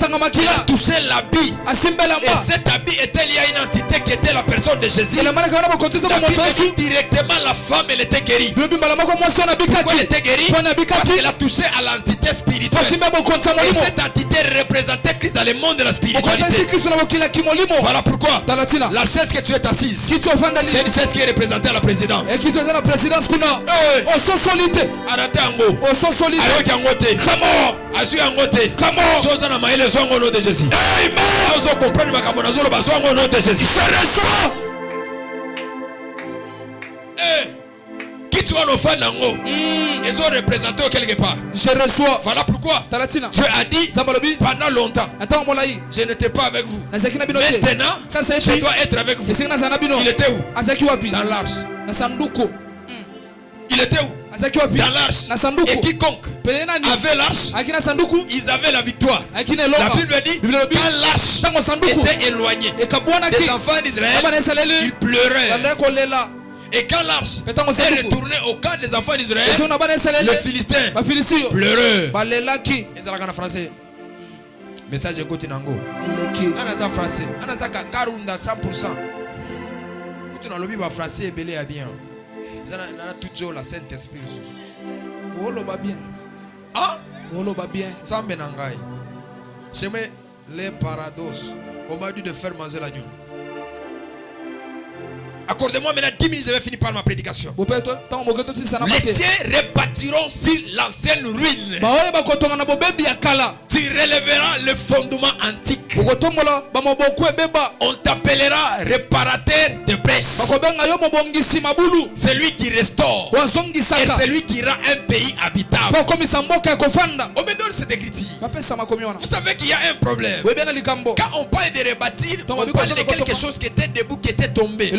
touché l'habit, et cet habit était lié à une entité qui était la personne de Jésus. Directement la femme elle était guérie. Pourquoi elle était guérie? Parce qu'elle a touché à l'entité spirituelle. Et cette entité représentait Christ dans le monde de la spiritualité. Voilà pourquoi la chaise que tu es assise, c'est une chaise qui est représentée à la présidence. Arrêtez en haut. Ayoki en côté. Azu en côté. Chose na maïle zongo nom de Jésus. Amen. Chose comprendre makambo na zolo bazongo nom de Jésus. Qui tu as nos fans nango, ils ont représenté quelque part. Je reçois. Voilà pourquoi Dieu a dit pendant longtemps, je n'étais pas avec vous. Maintenant, je dois être avec vous. Il était où? Dans l'arche. Il était où? Dans l'arche. Et quiconque avait l'arche, ils avaient la victoire. La Bible dit, quand l'arche était éloignée des enfants d'Israël, ils pleuraient. Et quand l'arche est retournée au camp des enfants d'Israël, les Philistins pleuraient. Ils ont en français. Message de Côté Nango. En français. En Karunda 100%. Quand on a le français, belé à bien. Ils ont toujours la Saint-Esprit. Wolo ba bien. Ah? Wolo ba bien. Sans benangai. Chemin les paradoxes. On m'a dit de faire manger l'agneau. Accordez-moi maintenant 10 minutes, je vais finir par ma prédication. Les tiens rebâtiront sur l'ancienne ruine. Tu relèveras le fondement antique. On t'appellera réparateur de brèches. C'est lui qui restaure. Et c'est lui qui rend un pays habitable. On me donne cette écriture. Vous savez qu'il y a un problème. Quand on parle de rebâtir, on parle de quelque chose qui était debout, qui était tombé.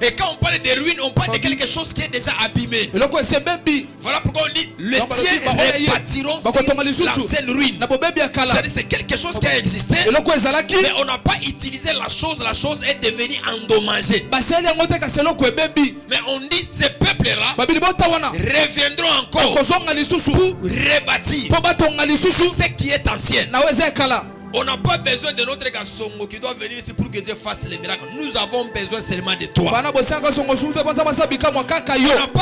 Et quand on parle de ruines, on parle de quelque chose qui est déjà abîmé. Voilà pourquoi on dit les tiens rebâtiront sur l'ancienne ruine. C'est quelque chose qui a existé, mais on n'a pas utilisé la chose est devenue endommagée. Mais on dit ces peuples-là reviendront encore pour rebâtir ce qui est ancien. On n'a pas besoin de notre Gassongo qui doit venir ici pour que Dieu fasse les miracles. Nous avons besoin seulement de toi. On n'a pas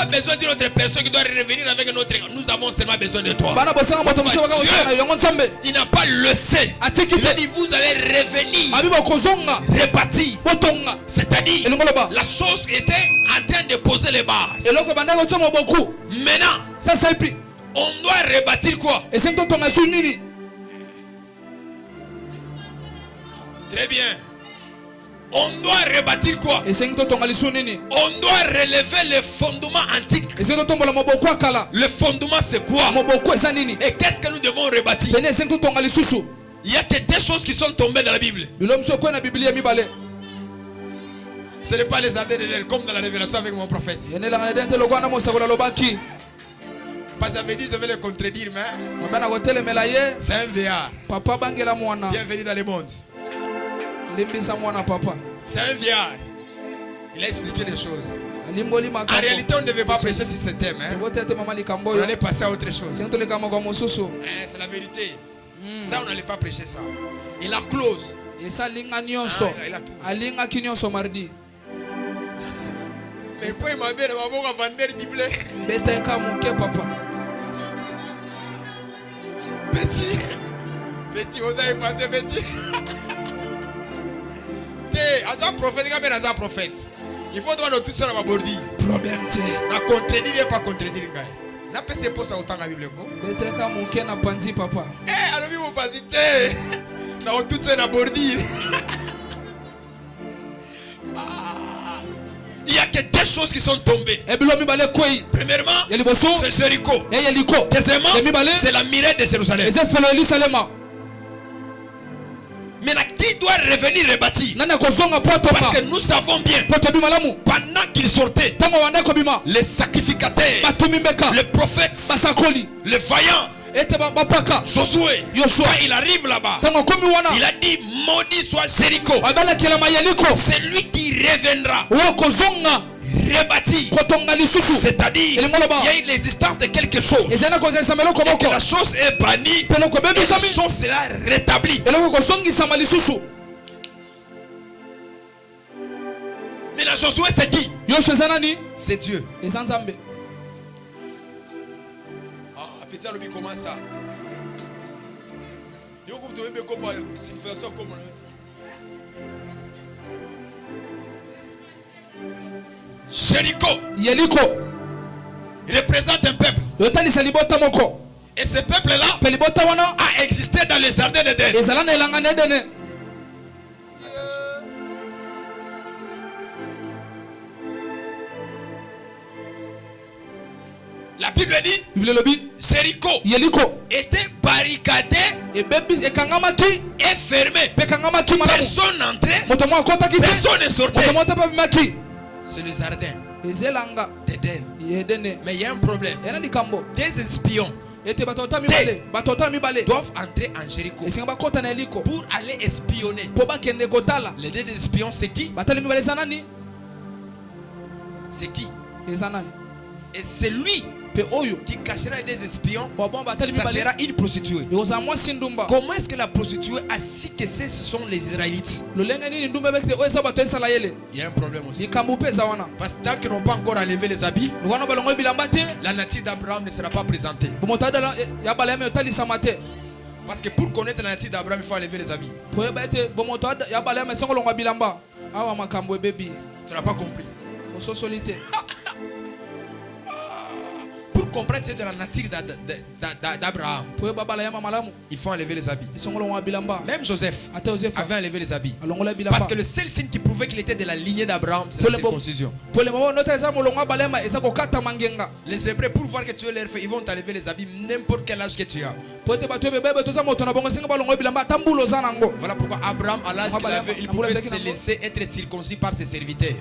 besoin d'une autre personne qui doit revenir avec notre. Nous avons seulement besoin de toi. Dieu, il n'a pas laissé. Il a dit vous allez revenir, rebâtir. C'est-à-dire la chose était en train de poser les bases. Maintenant, on doit rebâtir quoi? Très bien. On doit rebâtir quoi? On doit relever le fondement antique. Le fondement c'est quoi? Et qu'est-ce que nous devons rebâtir? Il y a que des choses qui sont tombées dans la Bible. Ce n'est pas les années de l'air comme dans la révélation avec mon prophète. Parce que ça veut dire je vais le contredire, mais c'est un VR. Bienvenue dans le monde. C'est un vieillard. Il a expliqué les choses. En réalité, on ne devait pas prêcher sur ce thème. On allait passer à autre chose. C'est la vérité. Ça, on n'allait pas prêcher ça. Il a close. Il a tout. Mais pour il m'a bien vendre du blé. Petit. Petit, vous avez pensé petit. As un prophète, quand même as un prophète. Il faut voir tout ça dans ma bordi. Problème te. Na contredire pas contredire ngai. Na pese posa utanga Bible ko. Beteka muke na panzi papa. Alors vous passez te. Na tout ça na bordi. Il y a que deux choses qui sont tombées. Premièrement, c'est Jéricho. Deuxièmement, c'est la muraille de Jérusalem. Maintenant, qui doit revenir rebâtir? Parce que nous savons bien, pendant qu'il sortait, les sacrificateurs, les prophètes, les vaillants, Josué, quand il arrive là-bas, il a dit maudit soit Jéricho. C'est lui qui reviendra rebâti. C'est-à-dire il y a une l'existence de quelque chose et que la chose est bannie et la chose sera rétablie. Mais la Josué c'est qui? C'est Dieu. Ah, petit Alobi, comment ça? Jéricho représente un peuple. Et ce peuple-là a existé dans les jardins d'Éden. La Bible dit Jéricho était barricadé et fermé. Personne n'entrait, personne ne sortait. C'est le jardin d'Éden. Mais il y a un problème. Des espions doivent entrer en Jéricho pour aller espionner. Les deux espions, c'est qui? C'est qui? Et c'est lui qui cachera des espions. Ça sera une prostituée. Comment est-ce que la prostituée a su que ce sont les Israélites? Il y a un problème aussi. Parce que tant qu'ils n'ont pas encore enlevé les habits, la nature d'Abraham ne sera pas présentée. Parce que pour connaître la nature d'Abraham, il faut enlever les habits. Tu n'as pas compris. Pour comprendre c'est de la nature d'Abraham, il faut enlever les habits. Même Joseph avait enlevé les habits. Parce que le seul signe qui prouvait qu'il était de la lignée d'Abraham, c'est la circoncision. Les Hébreux, pour voir que tu es leur fait, ils vont t'enlever les habits n'importe quel âge que tu as. Voilà pourquoi Abraham, à l'âge qu'il avait, il pouvait se laisser être circoncis par ses serviteurs.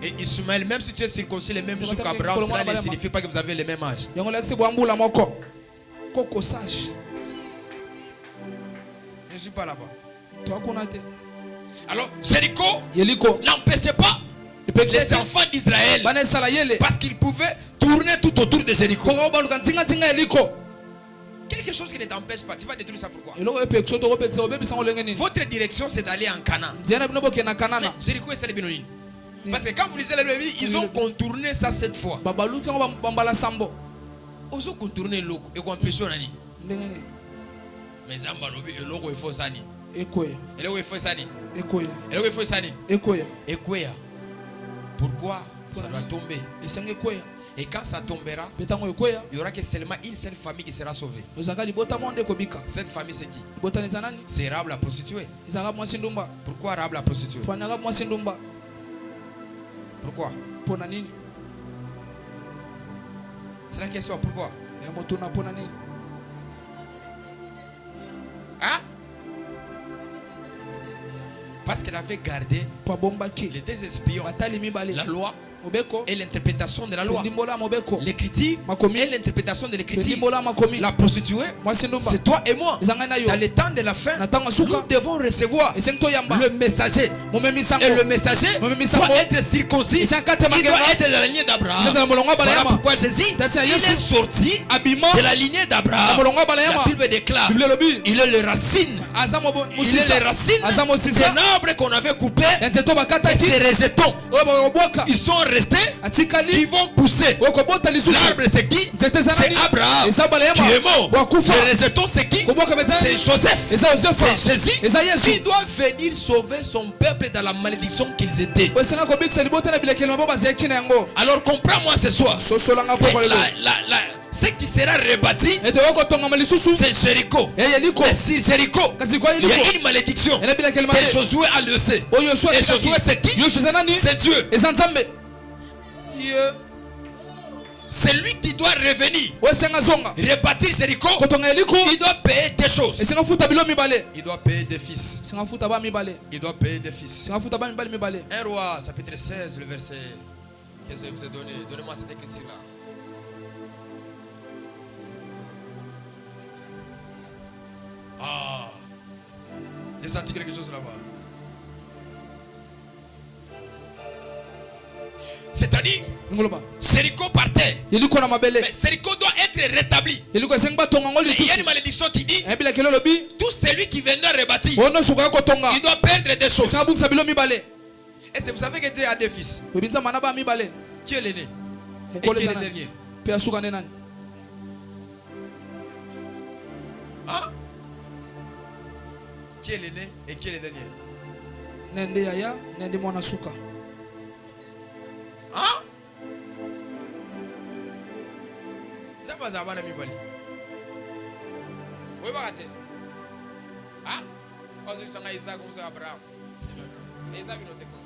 Et Ismaël, même si tu es circoncis le même jour qu'Abraham, cela ne signifie pas que vous avez le même âge. Je ne suis pas là-bas. Alors, Jéricho n'empêchait pas les enfants d'Israël parce qu'ils pouvaient tourner tout autour de Jéricho. Quelque chose qui ne t'empêche pas, tu vas détruire ça pourquoi? Votre direction c'est d'aller en Canaan. Mais Jéricho est celle bénine. Parce que quand vous lisez la Bible, ils ont contourné ça 7 fois. Ils ont contourné le logo. Et qu'on peut choisir. Mais Zambalobi, le logo est faux. Sani. Le logo est faux. Sani. Le logo est faux. Sani. Ekoya. Pourquoi ça doit tomber? Et quand ça tombera, il y aura que seulement une seule famille qui sera sauvée. Cette famille c'est qui? C'est Rahab la prostituée. Pourquoi Rahab la prostituée? Pourquoi? C'est la question, pourquoi? Hein? Parce qu'elle avait gardé les deux espions, la loi et l'interprétation de la loi, l'écriture et l'interprétation de l'écriture. La prostituée, c'est toi et moi. Dans le temps de la fin, nous devons recevoir le messager. Et le messager doit être circoncis. Il doit être de la lignée d'Abraham. Voilà pourquoi Jésus est sorti de la lignée d'Abraham. La Bible déclare il est le racine. Il est le racine. C'est un arbre qu'on avait coupé. Et ces rejetons, ils sont restés, qui atikali vont pousser. wakobota lisusu L'arbre c'est qui? nzete eza C'est nani Abraham eza qui balema est mort. wakufa Le rejeton c'est qui? koboka eza C'est nani Joseph. eza yosefa C'est Jésus eza qui yesu doit venir sauver son peuple dans la malédiction qu'ils étaient. osenga kobikisa libota na bilekeli mabo bazalaki na yango Alors comprends-moi ce soir. sosolanga poko lelo Ce qui sera rebâti, ete wakotongama lisusu c'est Jéricho. eyeliko Mais sur Jéricho, kasi kwa il y a yeliko une malédiction. ena bilekeli Et mabe Josué a laissé. oyo yoshua Et Josué c'est qui? yoshua eza nani C'est Dieu. eza nzambe C'est lui qui doit revenir. osenga zonga Rebâtir Jéricho. kotonga yeliko Il doit payer des choses. esenga futa bilo mibale Il doit payer des fils. esenga futa ba mibale Il doit payer des fils. esenga futa ba mibale mibale 1 Roi, chapitre 16, le verset que je vous ai donné. Donnez-moi cette écriture-là. Ah, j'ai senti quelque chose là-bas. C'est-à-dire, ngoloba Jéricho partait. yeliko na mabele Mais Jéricho doit être rétabli. yeliko esenga batonga ngo Mais il y a une lisusu malédiction qui dit, ebilekeli olobi tout celui qui viendra rebâtir, ono suka kotonga il doit perdre des choses. esenga bukisa bilo mibale Et vous savez que Dieu a deux fils. webinza mana ba mibale Qui est l'aîné? Et mokolo qui est eza le nani dernier? mpe asuka nde nani Hein? Qui est l'aîné et qui est le dernier? nende yaya nende mwana suka Hein? C'est pas ça, mibali. Oui, bah, hein? Parce que ça a Isaac comme ça, Abraham. Isaac, il notait quoi?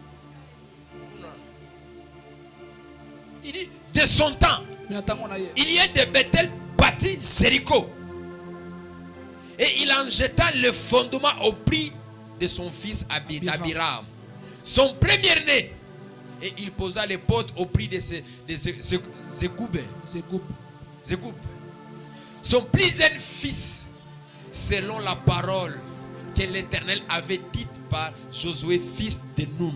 Il dit, de son temps, mina ntango na ye il y a des Bethel bâti Jéricho. Et il en jeta le fondement au prix de son fils Abiram, son premier-né. Et il posa les portes au prix de Zekoub, son plus jeune fils, selon la parole que l'Éternel avait dite par Josué, fils de Nun.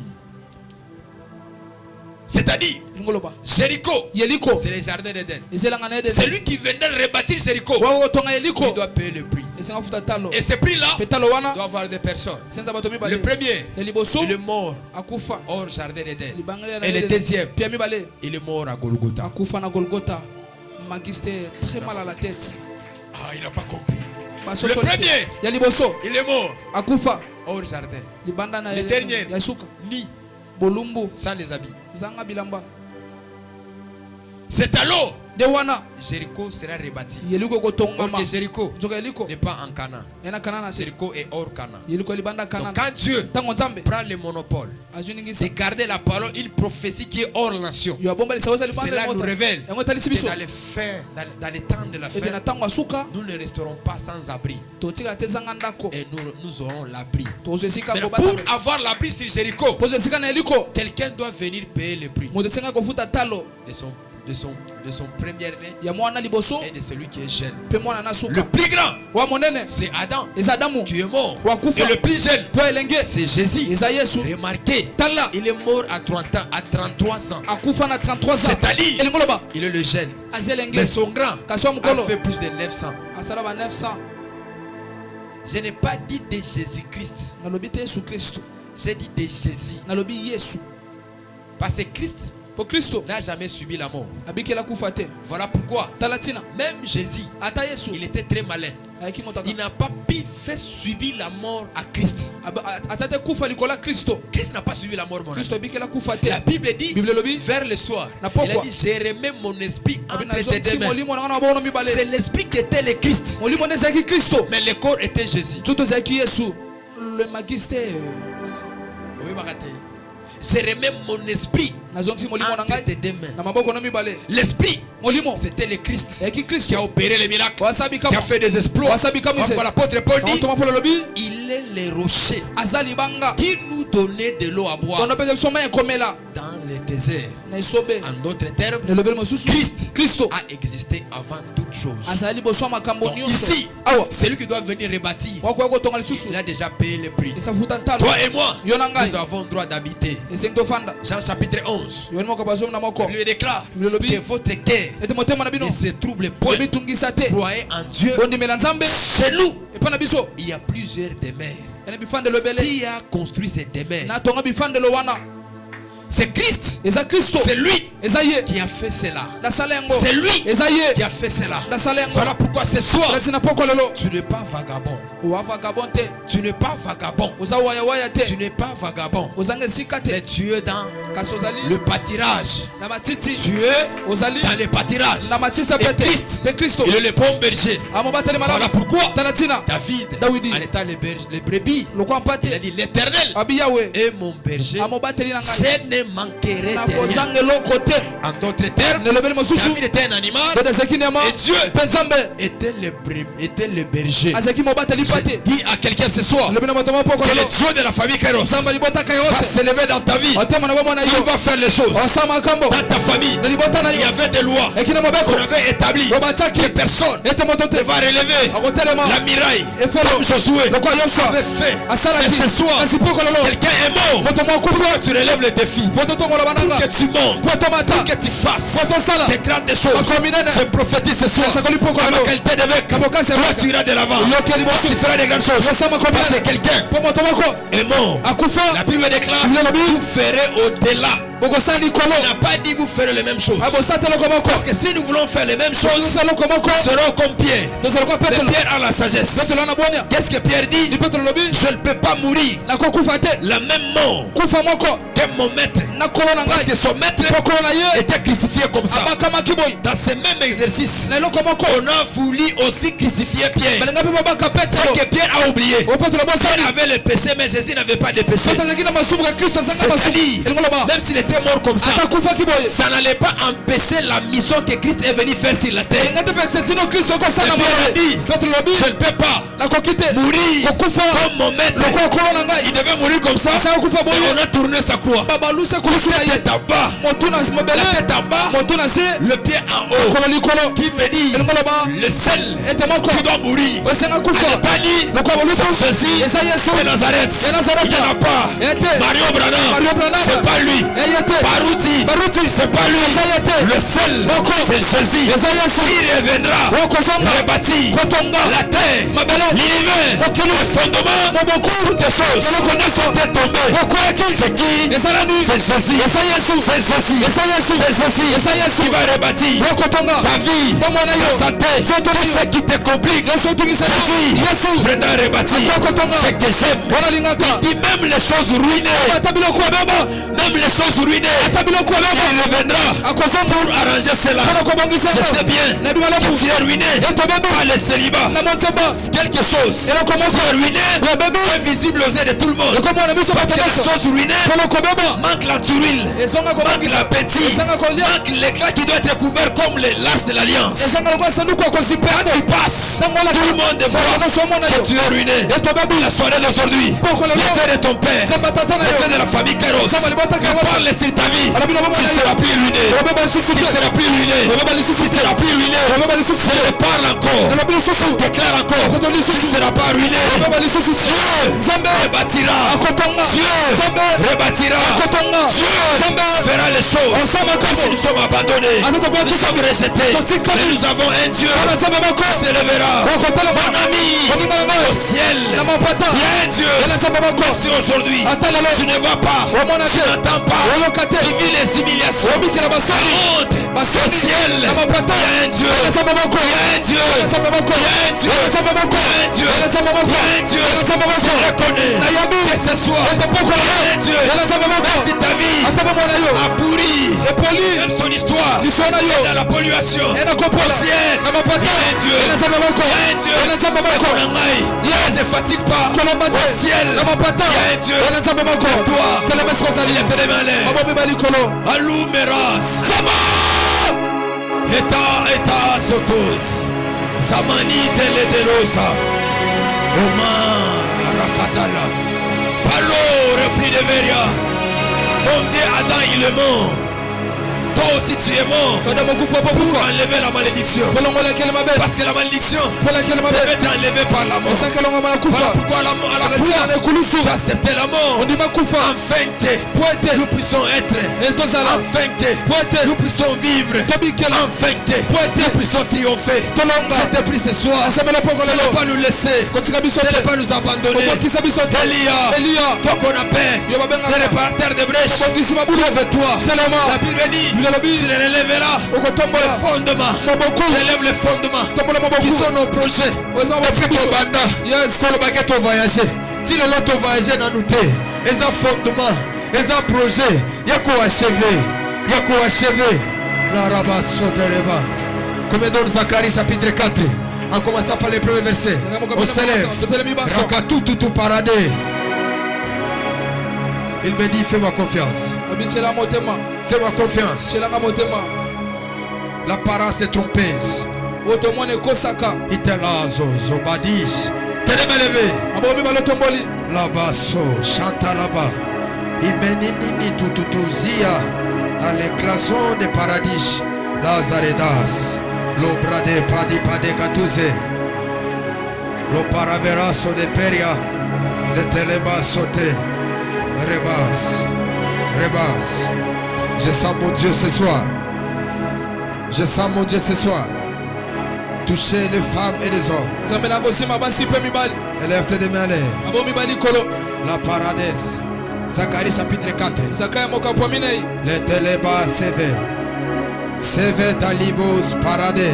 C'est-à-dire, ngoloba Jéricho, yeliko c'est les jardins d'Éden. ezelanga na ede C'est lui qui venait rebâtir Jéricho. wakotonga yeliko Il doit payer le prix. esenga futa talo Et ce prix-là mpe talo wana doit avoir des personnes. senza bato Le mibale premier, ya liboso il est mort akufa hors jardin d'Éden. libangeli na Et le ede deuxième, pia mibale il est mort à Golgotha. akufa na golgota magister très mal à la tête Ah, il n'a pas compris. basoso Le premier, ya liboso il est mort akufa hors jardin. libanda na Le dernier, ya suka ni bolumbu sans les habits. zanga bilamba C'est alors de wana Jéricho sera rebâti. yeliko Or ekotongama que Jéricho nzoka yeliko n'est pas en Canaan. yana kana na se Jéricho est hors Canaan. yeliko libanda kana Donc quand Dieu ntango nzambe prend le monopole, azuningisa c'est garder la parole, une prophétie qui est hors nation. yo abombalisa oza libanda Cela nous révèle yango etalisi que biso dans les faits, dans les temps de la ete na fin, ntango ya suka nous ne resterons pas sans abri. totikala te ezanga ndako Et nous aurons l'abri. tozwa esika Mais kobata pour avoir l'abri sur Jéricho, pozwa esika na yeliko quelqu'un doit venir payer le prix moto esenga kofuta talo de son premier-né ya mwana liboso et de celui qui est jeune. mpe mwana na Le suka plus grand, wa monene c'est Adam eza adamu qui est mort. wakufa Et le plus jeune, mpe elenge c'est Jésus. eza yesu Remarquez, tala il est mort à 30 ans, à 33 ans. akufa na 33 ans C'est-à-dire, elingo loba il est le jeune. aza elenge Mais son grand kasi wa a mokolo fait plus de 900. asala ba 900 Je n'ai pas dit de Jésus-Christ. nalobi te yesu kristo J'ai dit de Jésus. nalobi yesu Parce que Christ po kristo n'a jamais subi la mort. abikela kufa te Voilà pourquoi, tala ntina même Jésus, ata yesu il était très malin. ayaki moto Il n'a pas pu faire subir la mort à Christ. ata te kufa likolo ya kristo Christ n'a pas subi la mort, mon ami. kristo abikela kufa te La Bible dit, bible elobi vers le soir, Na il a pokwa. dit, j'ai remis mon esprit abi entre tes nazoti deux mains. molimo na nga na mabono mibale C'est l'esprit qui était le Christ. molimo nde ezalaki kristo Mais le corps était Jésus. nzoto ezalaki yesu le magister Oui, Magaté. Je remets mon esprit nazongisi molimo na entre tes ngai deux mains. na maboko na mibale L'esprit, molimo c'était le Christ ezalaki qui kristo a opéré les miracles, wasabi qui a kama fait des exploits. wasabi kamise Comme l'apôtre Paul dit, toma mpo lolobi il est le rocher aza libanga qui nous donnait de l'eau à boire kono mpe biso mai ekomela dans le désert. na esobe En d'autres termes, nelobeli mosusu Christ kristo a existé avant toute chose. azali liboso ya makambo Donc nyonso ici, awa celui qui doit venir rebâtir, wakoya kotonga lisusu il a déjà payé le prix. esafuta ntalo Toi et moi, yo na ngai nous avons droit d'habiter. esengi tofanda Jean chapitre 11, yoni moko bazomi na moko il lui déclare Bilobi. que votre cœur ete motema na bino ne se trouble point. ebitungisa te Croyez en Dieu. bondimela nzambe Chez nous, epa na biso il y a plusieurs demeures. ene bifandelo ebele Qui a construit ces demeures? natonga bifandelo wana C'est Christ. eza Kristo C'est lui eza ye qui a fait cela. nasala yango C'est lui eza ye qui a fait cela. nasala yango Voilà pourquoi ce soir, tina poko lelo tu n'es pas vagabond. owa vagabond te Tu n'es pas vagabond. oza waya Tu te n'es pas vagabond. ozanga esika Mais te tu es dans kasi ozali le pâturage. na matiti Tu es ozali dans le pâturage. na matiti Et pete Christ, pe Kristo il est le bon berger. amobateli Voilà malamu pourquoi tala tina David, Dawidi. en étant les brebis, lokwa il a mpate dit l'Éternel abi yawe est mon berger. amobateli na ngai Je ne manquerai de rien. nakozanga eloko te En d'autres termes, nelobeli mosusu David était un animal dode ezalaki nyama et Dieu mpe nzambe était le berger. azalaki mobateli Je pate dis à quelqu'un ce soir lobi na moto mapoko que le lelo Dieu de la famille Kairos va nzambe libota kayose s'élever dans ta vie. otema na bomona Il yo va faire les choses. osala makambo Dans ta famille, na libota na il y yo avait des lois ekina mobeko qu'on avait établies. obatiaki Que personne ete moto ne te va relever akotelema la miraille efelo comme Josué lokwa yosua avait fait. Mais asalaki ce soir, kasi poko lelo quelqu'un est mort. moto mo akufa Pourquoi tu relèves le défi? po totongola bananga Que tu montes, po tomata que tu fasses po tosala des grandes choses. makomi nene Je prophétise ce soir. esakoli poko À la lelo qualité d'évêque, na bokasi ya toi beka tu iras de l'avant. yoki ya Tu liboso feras des grandes choses. yosala makomi Parce que nene quelqu'un po moto moko est mort. akufa La Bible déclare, Bible lobi vous ferez au-delà. bokosala likolo Il n'a pas dit vous ferez les mêmes choses. abosala te eloko moko Parce que si nous voulons faire les mêmes choses, tosala eloko moko nous serons comme Pierre. tozala kwa Mais petelo Pierre a la sagesse. petelo na bonia Qu'est-ce que Pierre dit? ni petelo lobi Je ne peux pas mourir nakokufa te la même mort kufa moko que mon maître. na kolo na Parce ngai que son maître po kolo na ye était crucifié comme ça. abakamaki boyi Dans ce même exercice, na eloko moko on a voulu aussi crucifier Pierre. balinga mpe babaka C'est petelo que Pierre a oublié. o petelo bosali Pierre avait le péché, mais Jésus n'avait pas de péché. soki azalaki na masumu ka kristo azanga masumu C'est-à-dire, elingo loba même s'il était mort comme ça, atakufaki boye ça n'allait pas empêcher la mission que Christ est venu faire sur la terre. elinga te mpe sino kristo okosala Et Pierre a dit, petelo lobi je ne peux pas nakoki te mourir kokufa comme mon maître. lokola kolo na ngai Il devait mourir comme ça. asaka kufa Et boye on a tourné sa croix. babaluse kulusu na La ye tête en bas, motu na mobele la tête en bas, motu na se le pied en haut. kolo likolo Qui veut dire elingo loba le seul ete moko qui doit mourir. osenga kufa Elle n'est pas dit lokola bolusu Jésus eza yesu de Nazareth. ya nazareta Il n'y en a pas. ete Mario Branham, Mario Branham. c'est pas lui. eye te Baruti, baruti c'est pas lui. eza ye te Le seul, Moko. c'est Jésus. eza yesu Il reviendra, okozonga rebâtir kotonga la terre, mabele l'univers, mokili le fondement, moboku toutes les choses. eloko nyonso Sont tombées. okweyaki C'est qui? eza nani C'est Jésus. eza yesu C'est Jésus. eza yesu C'est Jésus. eza yesu Qui va rebâtir okotonga ta vie, bomona yo ta santé, tout ce qui te complique. yesu otungisa yo Jésus yesu viendra rebâtir. Akokotonga. C'est que j'aime. wanalingaka Dit même les choses ruinées, ata biloko ya beba même les choses ruinées, ata biloko ya beba il reviendra akozonga pour arranger cela. mpona kobongisa Je sais bien na bimalamu que tu es ruiné eto bebe par le célibat. na monzemba Quelque chose eloko qui moko est ruiné ya bebe est visible aux yeux de tout le monde. ekomona biso Parce bato que la nyonso chose ruinée mpona kobeba manque la turile, ezonga manque kobongisa l'appétit, ezanga kolia manque l'éclat qui doit être couvert comme l'arche de l'alliance. ezanga lokola sanduku ya kosipendo Tu passes, ntango tout le monde voit nyonso omona yo que tu es ruiné. eto bebi La soirée d'aujourd'hui, poko le lelo fait de ton père, nzambe tata na le fait yo de la famille Kairos, nzambe libota qui kairos parle sur ta vie, alobino tu bomona ne yo seras plus ruiné. obeba lisusu Tu ne te seras plus ruiné. obeba lisusu Tu ne te seras plus ruiné. obeba lisusu Je te te parle encore. nalobi lisusu Déclare encore. Akoto Tu lisusu ne seras pas ruiné. obeba lisusu te Dieu nzambe rebâtira. akotonga Dieu nzambe rebâtira. akotonga Dieu nzambe fera les choses. osama Comme si kombo nous sommes abandonnés. ata Nous tobwakisa sommes rejetés. totikami Mais nous avons un Dieu mpona nzambe moko qui s'élèvera. okotelema Mon ami, moninga na ngai au ciel, na mapata il y a un Dieu. yana nzambe moko Si aujourd'hui, ata lelo tu ne vois pas, omona tu te n'entends pas, oyoka te tu vis les humiliations, omikela la basoni honte, au basoni ciel, na mapata il y a un Dieu. yana nzambe moko Il y a un Dieu. yana nzambe moko Il y a un Dieu. yana nzambe moko Il y a un Dieu. yana nzambe moko Il y a un Dieu. yana nzambe moko Je reconnais nayabi que ce soir, ete poko il y a lelo un Dieu. yana nzambe moko Même si ta vie ata bomona yo a pourri, epoli même ton histoire liso na yo est dans la pollution, ena kopola au ciel, na mapata il y a un Dieu. yana nzambe moko Il y a un Dieu. yana nzambe moko Il ne fatigue pas. kolomba Au te ciel, na mapata il y a un Dieu. yana nzambe moko Toi, telema esika ozali il est malin. mabomi balikolo Alou Meras. Eta Sotos. Zamani Telederosa. Omar Rakatala. Palo repli de Veria. Mon vieux Adam, il est mort. Toi aussi tu es mort soda mokufa po pour kufa enlever la malédiction. polongolakele mabe Parce que la malédiction polakele peut mabe être enlevée par la mort. esakelonga mala Voilà kufa pourquoi à la Alatina. Tu as accepté la mort. Afin que nous puissions être. Afin que nous puissions vivre. Afin que nous puissions triompher. Je te prie ce soir de ne pas nous laisser, de ne pas nous abandonner. Elia, toi qu'on appelle, de ne pas terre de brèche. Lève-toi. La Bible dit, tu les relèveras. Les fondements. Relève les fondements. Qui sont nos projets. Depuis ton banda, pour le baguette au voyager. Si le lot au voyager dans nous, les fondements, les projets, il y a quoi achever. Il y a quoi achever. La rabat sautereba. Comme dans Zacharie chapitre 4, en commençant par les premiers versets. On s'élève. Rakatou tout paradé. Il me dit, fais-moi confiance. Fais-moi confiance. L'apparence est trompeuse. Itelazo, Zobadish. Tenez-moi Labasso, chanta là-bas. Ibenini tututuzia. À l'éclason des paradis. Lazaredas. L'obrade padi katouze. Lo paraveraso de peria. Le teleba sauté. Rebas. Je sens mon Dieu ce soir. Je sens mon Dieu ce soir. Toucher les femmes et les hommes. Élève tes mains. La paradise. Zacharie chapitre 4. Le teleba seve. Seve talivos parade.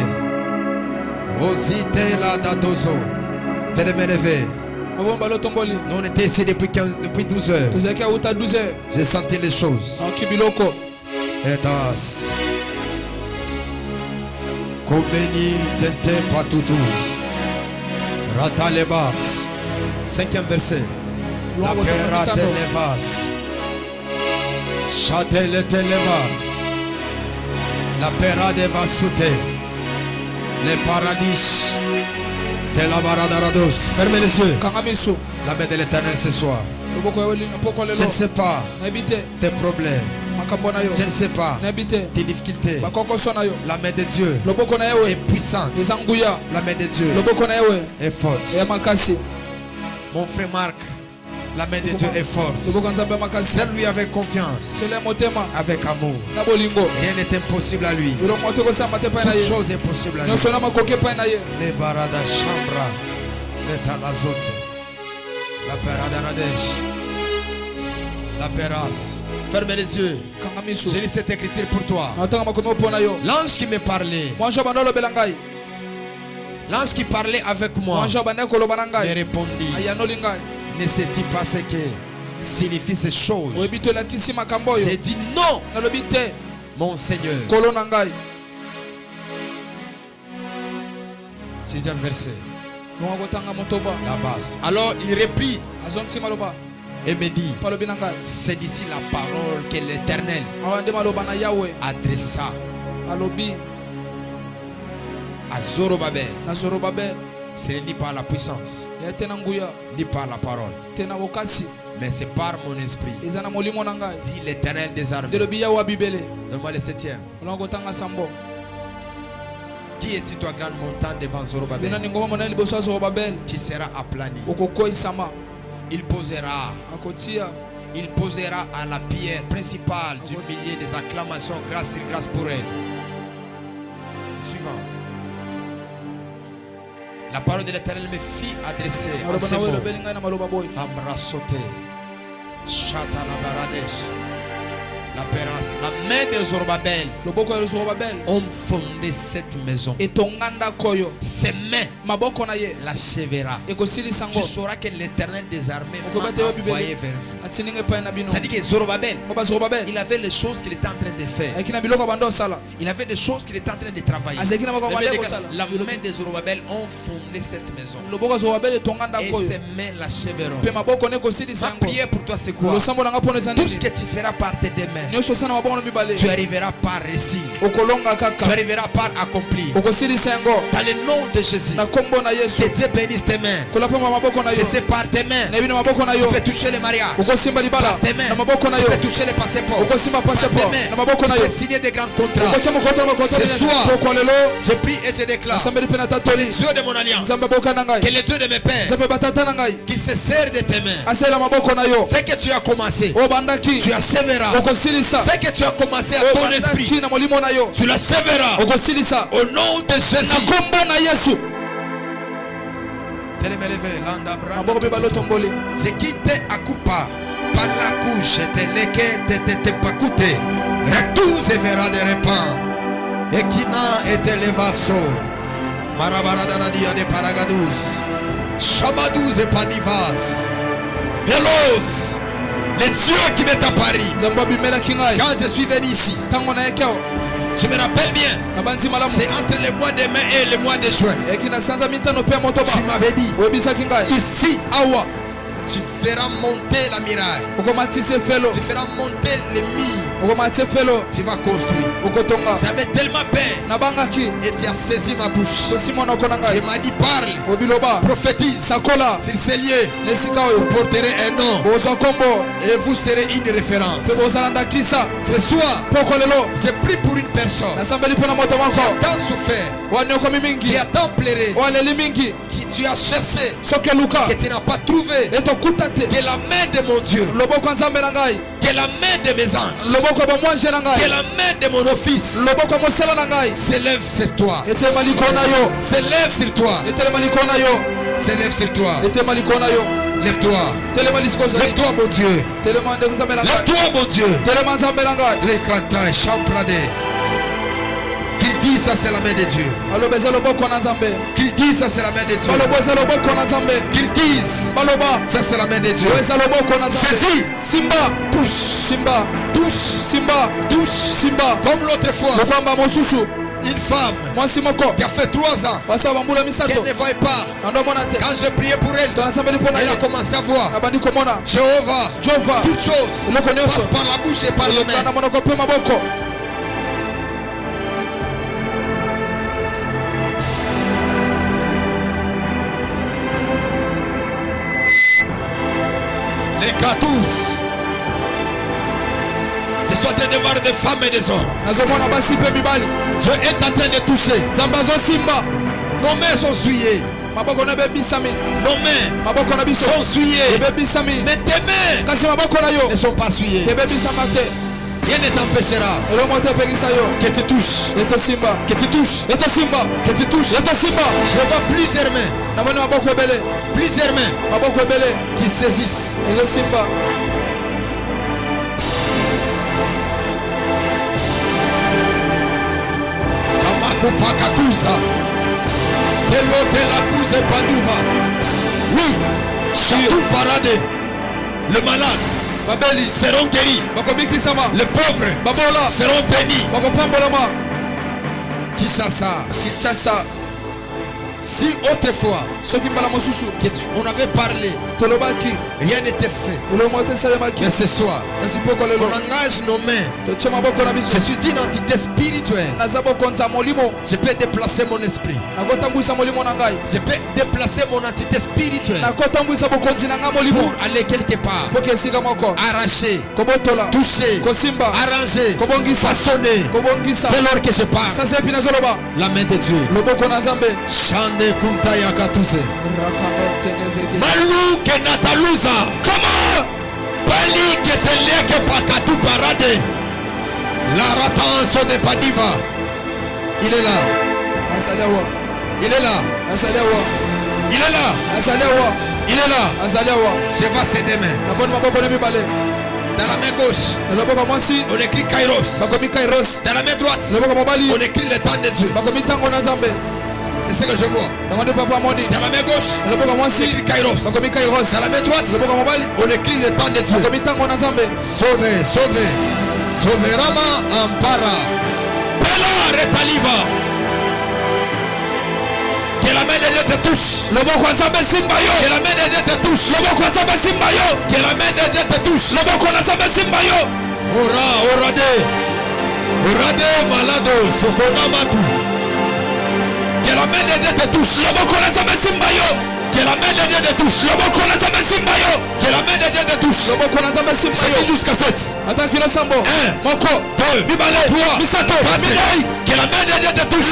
Osite la dadozo. Tes mains levées. Nous on était ici depuis 12 heures. J'ai senti les choses. Edas. Komeni tente patoutouz. Ratalebas. 5e verset. La pera televas. Chatele televa. La pera deva soute. Les paradis. Telabaradarados. Fermez les yeux. La main de l'Éternel ce soir. Je ne sais pas tes problèmes. Je ne sais pas tes difficultés. La main de Dieu est puissante. La main de Dieu est forte. Mon frère Marc, la main de Dieu est forte. Serre-lui avec confiance, avec amour. Rien n'est impossible à lui. Toute chose est possible à lui. Les barada chambra, les talazote, la perada nadesh, la peras. Ferme les yeux. J'ai lu cette écriture pour toi. L'ange qui me parlait. L'ange qui parlait avec moi me répondit. Ne sais-tu pas ce que signifie ces choses? J'ai dit non, mon Seigneur. 6e verset. La base. Alors il reprit et me dit, c'est d'ici la parole que l'Éternel adressa à Zorobabel. Ce n'est ni par la puissance, ni par la parole, mais c'est par mon esprit, dit l'Éternel des armées. Donne-moi le 7e. Qui est-il, toi, grande montagne devant Zorobabel? Tu seras aplani. Il posera à la pierre principale du milieu des acclamations, grâce sur grâce pour elle. Suivant. La parole de l'Éternel me fit adresser à ces mots. Amrasote, Chata la Baradesh, la Péras, la main de Zorobabel ont fondé cette maison. Ses mains l'achèvera. Tu sauras que l'Éternel des armées m'a envoyé vers vous. Ça dit que Zorobabel, il avait les choses qu'il était en train de faire. Il avait des choses qu'il était en train de travailler. La main de Zorobabel ont fondé cette maison. Et ses mains l'achèveront. Ma prière pour toi c'est quoi? Tout ce que tu feras par tes deux mains, nyonso osala na maboko na mibale tu arriveras par récit. okolonga Tu kaka arriveras par accomplir. okosilisa yango Dans le nom de Jésus. na kombo na yesu Que Dieu bénisse tes mains. kolapema maboko na Je yo sais par tes mains. na bino maboko na Tu yo peux toucher le mariage. okosimba libala Par tes mains. na maboko na Tu yo peux toucher les passeports. okosimba Par tes passeport mains. na maboko na Tu yo peux signer des grands contrats. okotia mokoto na mokoto Ce soir, poko lelo je prie et je déclare. nasambeli mpe na Que le tatoli Dieu de mon alliance. nzambe aboka na Que ngai le Dieu de mes pères. nzambe batata na ngai Qu'il se sert de tes mains. asalela maboko na yo Ce que tu as commencé, obandaki tu achèveras. okosilisa Ce que tu as commencé à ton esprit, obandaki na molimo na yo tu l'achèveras. okosilisa Au nom de na Jésus. kombo na yesu maboko mpe Ce balotomboli qui te akupa par la couche te leke te pakute ratus et verra de repas et qui n'a été le vaso marabaradana dia de paragadus chamadus et padivas Elos les yeux qui m'est apparu nzambe abimelaki ngai quand je suis venu ici. ntango nayaki awa Je me rappelle bien, nabandi malamu c'est entre le mois de mai et le mois de juin. eki na sanza mitano mpe ya motoba Tu m'avais dit, oyebisaki ngai ici awa tu feras monter la muraille, okomatisa efelo tu feras monter les murs, okomatisa efelo tu vas construire. okotonga J'avais tellement peur nabangaki et tu as saisi ma bouche. tosi monoko na Tu ngai m'as dit parle, obiloba prophétise sakola sur ces lieux, nesika vous oyo porterez un nom bozwa kombo et vous serez une référence. mpe bozala ndakisa Ce soir, poko lelo j'ai pris pour une personne nasambeli mpo na moto qui moko a tant souffert, waniokomi qui mingi a tant pleuré, waleli mingi qui tu as cherché, soki eluka que tu n'as pas trouvé, etokuta te que la main de mon Dieu, loboko ya nzambe na ngai que la main de mes anges, loboko ya bamwange na que ngai la main de mon office loboko ya mosala na ngai s'élève sur toi, etelema likolo na yo s'élève sur toi, etelema likolo na yo s'élève sur toi. etelema likolo na yo Lève-toi, telema lisika ozali lève-toi mon Dieu, telema ndeko nzambe na ngai lève-toi mon Dieu. telema nzambe na ngai Les cantaires, champrade. Qu'il dit ça c'est la main de Dieu. baloba eza loboko na nzambe Qu'il dit ça c'est la main de Dieu. baloba eza loboko na nzambe Qu'il dise baloba ça c'est la main de Dieu. oyo eza loboko na nzambe Saisis, simba touche, simba touche, simba touche. simba Comme l'autre fois, lokwamba mosusu une femme mwasi moko qui a fait 3 ans basala bambula qu'elle misato ne voyait pas. nandomona te Quand je priais pour elle, to nasambeli mpo na elle a ye commencé à voir. abandi komona Jéhovah, jova toutes choses eloko nyonso passent par la bouche et par la eloka na main. monoko mpe maboko Les 14. Je suis en train de voir des femmes et des hommes. nazomona basi mpe mibali Dieu est en train de toucher. nzambe azosimba Nos mains sont souillées. maboko na ebebisami Nos mains maboko na biso sont souillées. ebebisami Mais tes mains kasi maboko na yo ne sont pas souillées. ebebisama te Rien ne t'empêchera elongo te epekisa yo que tu touches. etosimba Que tu touches. etosimba Que tu touches. etosimba Je vois plusieurs mains. namoni maboko ebele Plusieurs mains maboko ebele qui saisissent. ezosimba Kamakupakatusa. Telotelakuze paduva. Oui. Chatou parade. Le malade babeli seront guéris. bakobikisama Les pauvres babola seront bénis. bakopambolama Kinshasa. kinshasa Si autrefois soki mbala mosusu on avait parlé, tolobaki rien n'était fait. elongo te esalemaki Mais ce soir, kasi poko on lelo engage nos mains. totie maboko na Je biso suis une entité spirituelle. naza bokonza molimo Je peux déplacer mon esprit. nakotambwisa molimo na ngai Je peux déplacer mon entité spirituelle nakotambwisa bokonzi na ngai molimo pour aller quelque part. poki esika moko Arracher, kobotola toucher, kosimba arranger, kobongisa façonner. kobongisa Dès lors que je parle, sasa epi nazoloba la main de Dieu. loboko na nzambe Shande kuntaya katuse. rakamoteneveke Malou ke nataluza. kama Bali ke teleke pakatu parade. La ratanso de Padiva. Il est là. azali awa Il est là. azali awa Il est là. azali awa Il est là. azali awa Je vois ses deux mains. namoni maboko na mibale Dans la main gauche, na loboko mwasi on écrit Kairos. bakomi kairos Dans la main droite, na loboko mobali on écrit le temps de Dieu. bakomi ntango na nzambe C'est ce que je vois. yango nde papa amoni Dans la main gauche, na loboko on mwasi écrit Kairos. bakomi kairos Dans la main droite, na loboko mobali on écrit le temps de Dieu. bakomi ntango na nzambe Sauvé, sauvé. Sauverama ampara. Bella retaliva. Que la main de Dieu te touche. loboko ya nzambe simba Que yo la main de Dieu te touche. loboko ya nzambe simba yo Que la main de Dieu te touche. loboko na nzambe simba yo Orade malado sokona matu. Que la main de Dieu te touche. Que la main de Dieu te touche. Que la main de Dieu te touche. C'est jusqu'à 7. 1, 2, 3, 4. Que la main de Dieu te touche.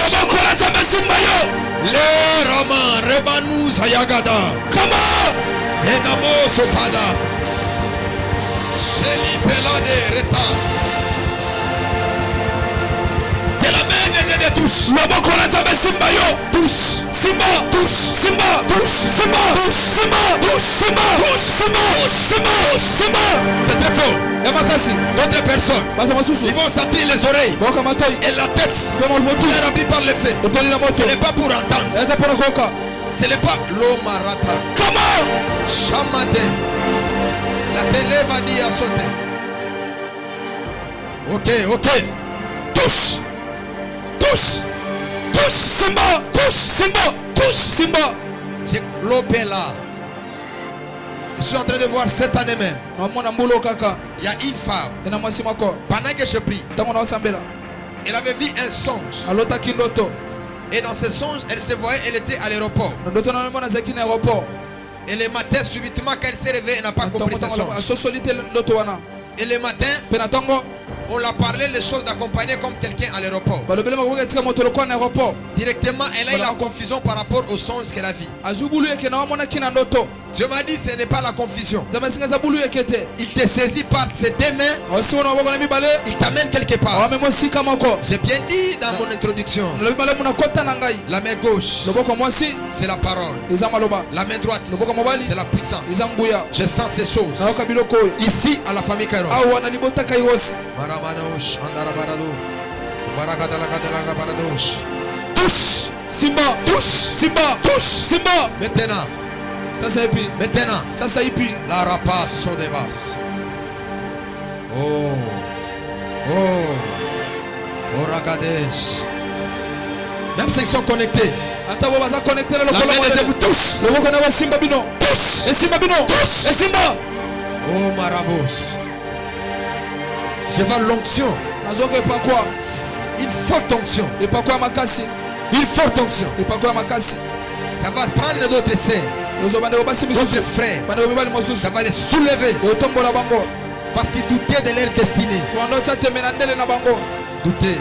Le Raman Rebanu Sayagada. Enamo Sopada. Sheli Pelade Reta. Que la main de Dieu te touche. Touche. Simba. C'est très fort. D'autres personnes, ils vont sentir les oreilles et la tête. C'est rempli par le feu. Ce n'est pas pour entendre. Ce n'est pas l'eau marata. Chamate. La télé va dire à sauter. Ok. Touche. Simba. J'ai l'opé là. Je suis en train de voir cette année même. Il y a une femme. Pendant que je prie, elle avait vu un songe. Et dans ce songe, elle se voyait, elle était à l'aéroport. Et le matin, subitement, quand elle s'est réveillée, elle n'a pas compris ce songe. Et le matin, on l'a parlé les choses d'accompagner comme quelqu'un à l'aéroport. Directement, elle a eu la confusion par rapport au songe qu'elle a vu. Dieu m'a dit ce n'est pas la confusion. Il te saisit par ses deux mains. Il t'amène quelque part. J'ai bien dit dans mon introduction. La main gauche, c'est la parole. La main droite, c'est la puissance. Je sens ces choses ici à la famille Kairos. Tous. Simba. Maintenant. La rapace sont des vases. Oh, Ragadesh. Même s'ils sont connectés. La main de vous tous. Oh, Maravos. Je vois l'onction. Une forte onction. Ça va prendre d'autres sœurs. D'autres frères, ça va les soulever parce qu'ils doutaient de leur destinée. Douter.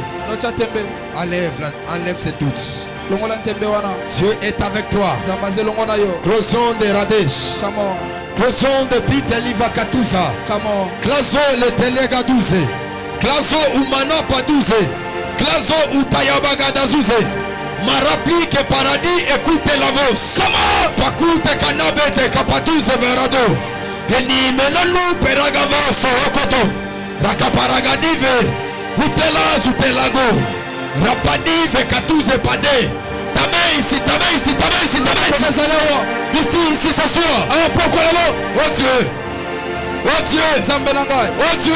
Enlève ces doutes. Dieu est avec toi. Closon de Radesh. Closon de Pite Livakatusa. Clazo le Telegadouze. Clazo Umana Padouze. Clazo Utayabagadazuze. M'a rappelé que paradis écoute la voix. Comment? Pakute kanabete kapatuze verado. Eni melanu peragavos okoto. Rakaparagadive. Utelago. Rapadive katuze pade. Ta main ici. Ici ce soir. Oh Dieu.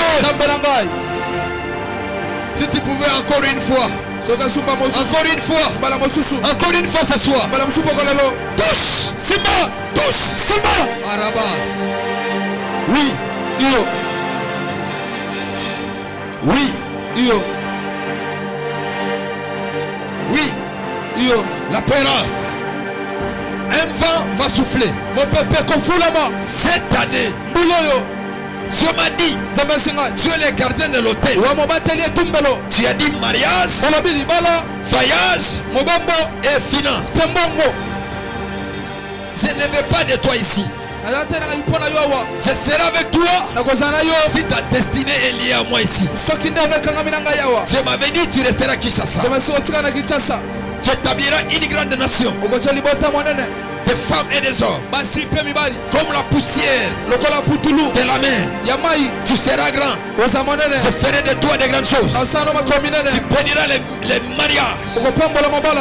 Si tu pouvais encore une fois. Encore une fois ce soir. Touche. Simba. Arabas. Oui. La terrasse. Un vent va souffler. Cette année. Dieu m'a dit, tu es le gardien de l'hôtel. Tu as dit mariage, voyage et finance. Je ne veux pas de toi ici. Je serai avec toi si ta destinée est liée à moi ici. Dieu m'avait dit, tu resteras à Kinshasa. Tu établiras une grande nation. Des femmes et des hommes. Comme la poussière de la mer. Tu seras grand. Je ferai de toi de grandes choses. Tu béniras les mariages.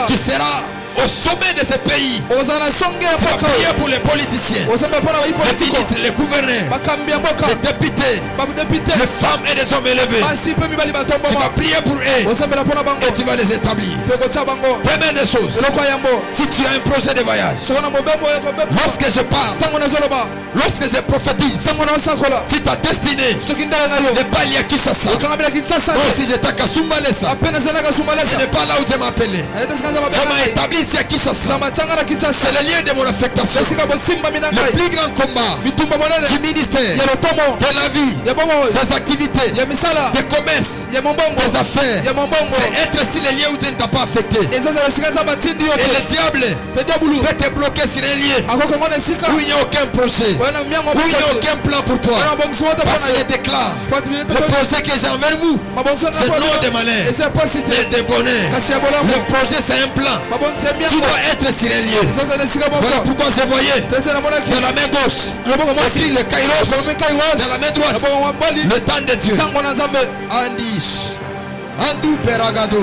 Tu seras au sommet de ces pays. ozala na songe ya Tu vas mboka prier pour les politiciens, ozamba mpona les bapolitiko ministres, les gouverneurs, bakambi ya mboka les députés, badepute les femmes et les hommes élevés. basi mpe mibali Tu vas batomboma prier pour eux ozambela mpona bango et tu vas les établir. mpe kotia bango Première des choses, eloko ya yambo si tu as un projet de voyage, soko na mobembo ya kobemba lorsque je parle, ntango nazoloba lorsque je prophétise, ntango naosakola si ta destinée soki ndala na yo n'est pas liée à Kinshasa, okangabela kinshasa moi aussi j'étais à Kasumbalesa, ape nazalaka ce sumalesa n'est pas là où Dieu m'a appelé. ayetesikanza Dieu m'a mabe établi ici à Kinshasa. zamba tyanga na kinshasa C'est le lien de mon affectation. esika bosimbami na Le ngai plus grand combat bitumba monene du ministère, ya lotomo de la vie, ya bomoi des activités, ya misala des commerces, ya mombongo des affaires. ya mombongo C'est être sur les lieux où Dieu ne t'a pas affecté. ezazala esika nzambe atindi yo Et le te diable mpe diabulu peut te bloquer sur un lieu akokango na esika où il n'y a aucun projet, oya na miango où il n'y a mokote aucun plan pour toi. oya mabongiso moto Parce mpona qu'il yo déclare le le projet que j'ai envers vous, mabongiso c'est non de malheur, eza ya pasi te mais de bonheur. kasi ya bolamu Le projet c'est un plan. mabongiso ya Tu miango dois être sur un lieu. ezazala esika Voilà moko pourquoi je voyais tese namonaki dans la main gauche loboko mwasi écrit le Kairos, lokomi kairos dans la main droite loboko mobali le temps de Dieu. ntango na nzambe Andish, Andou Peragado.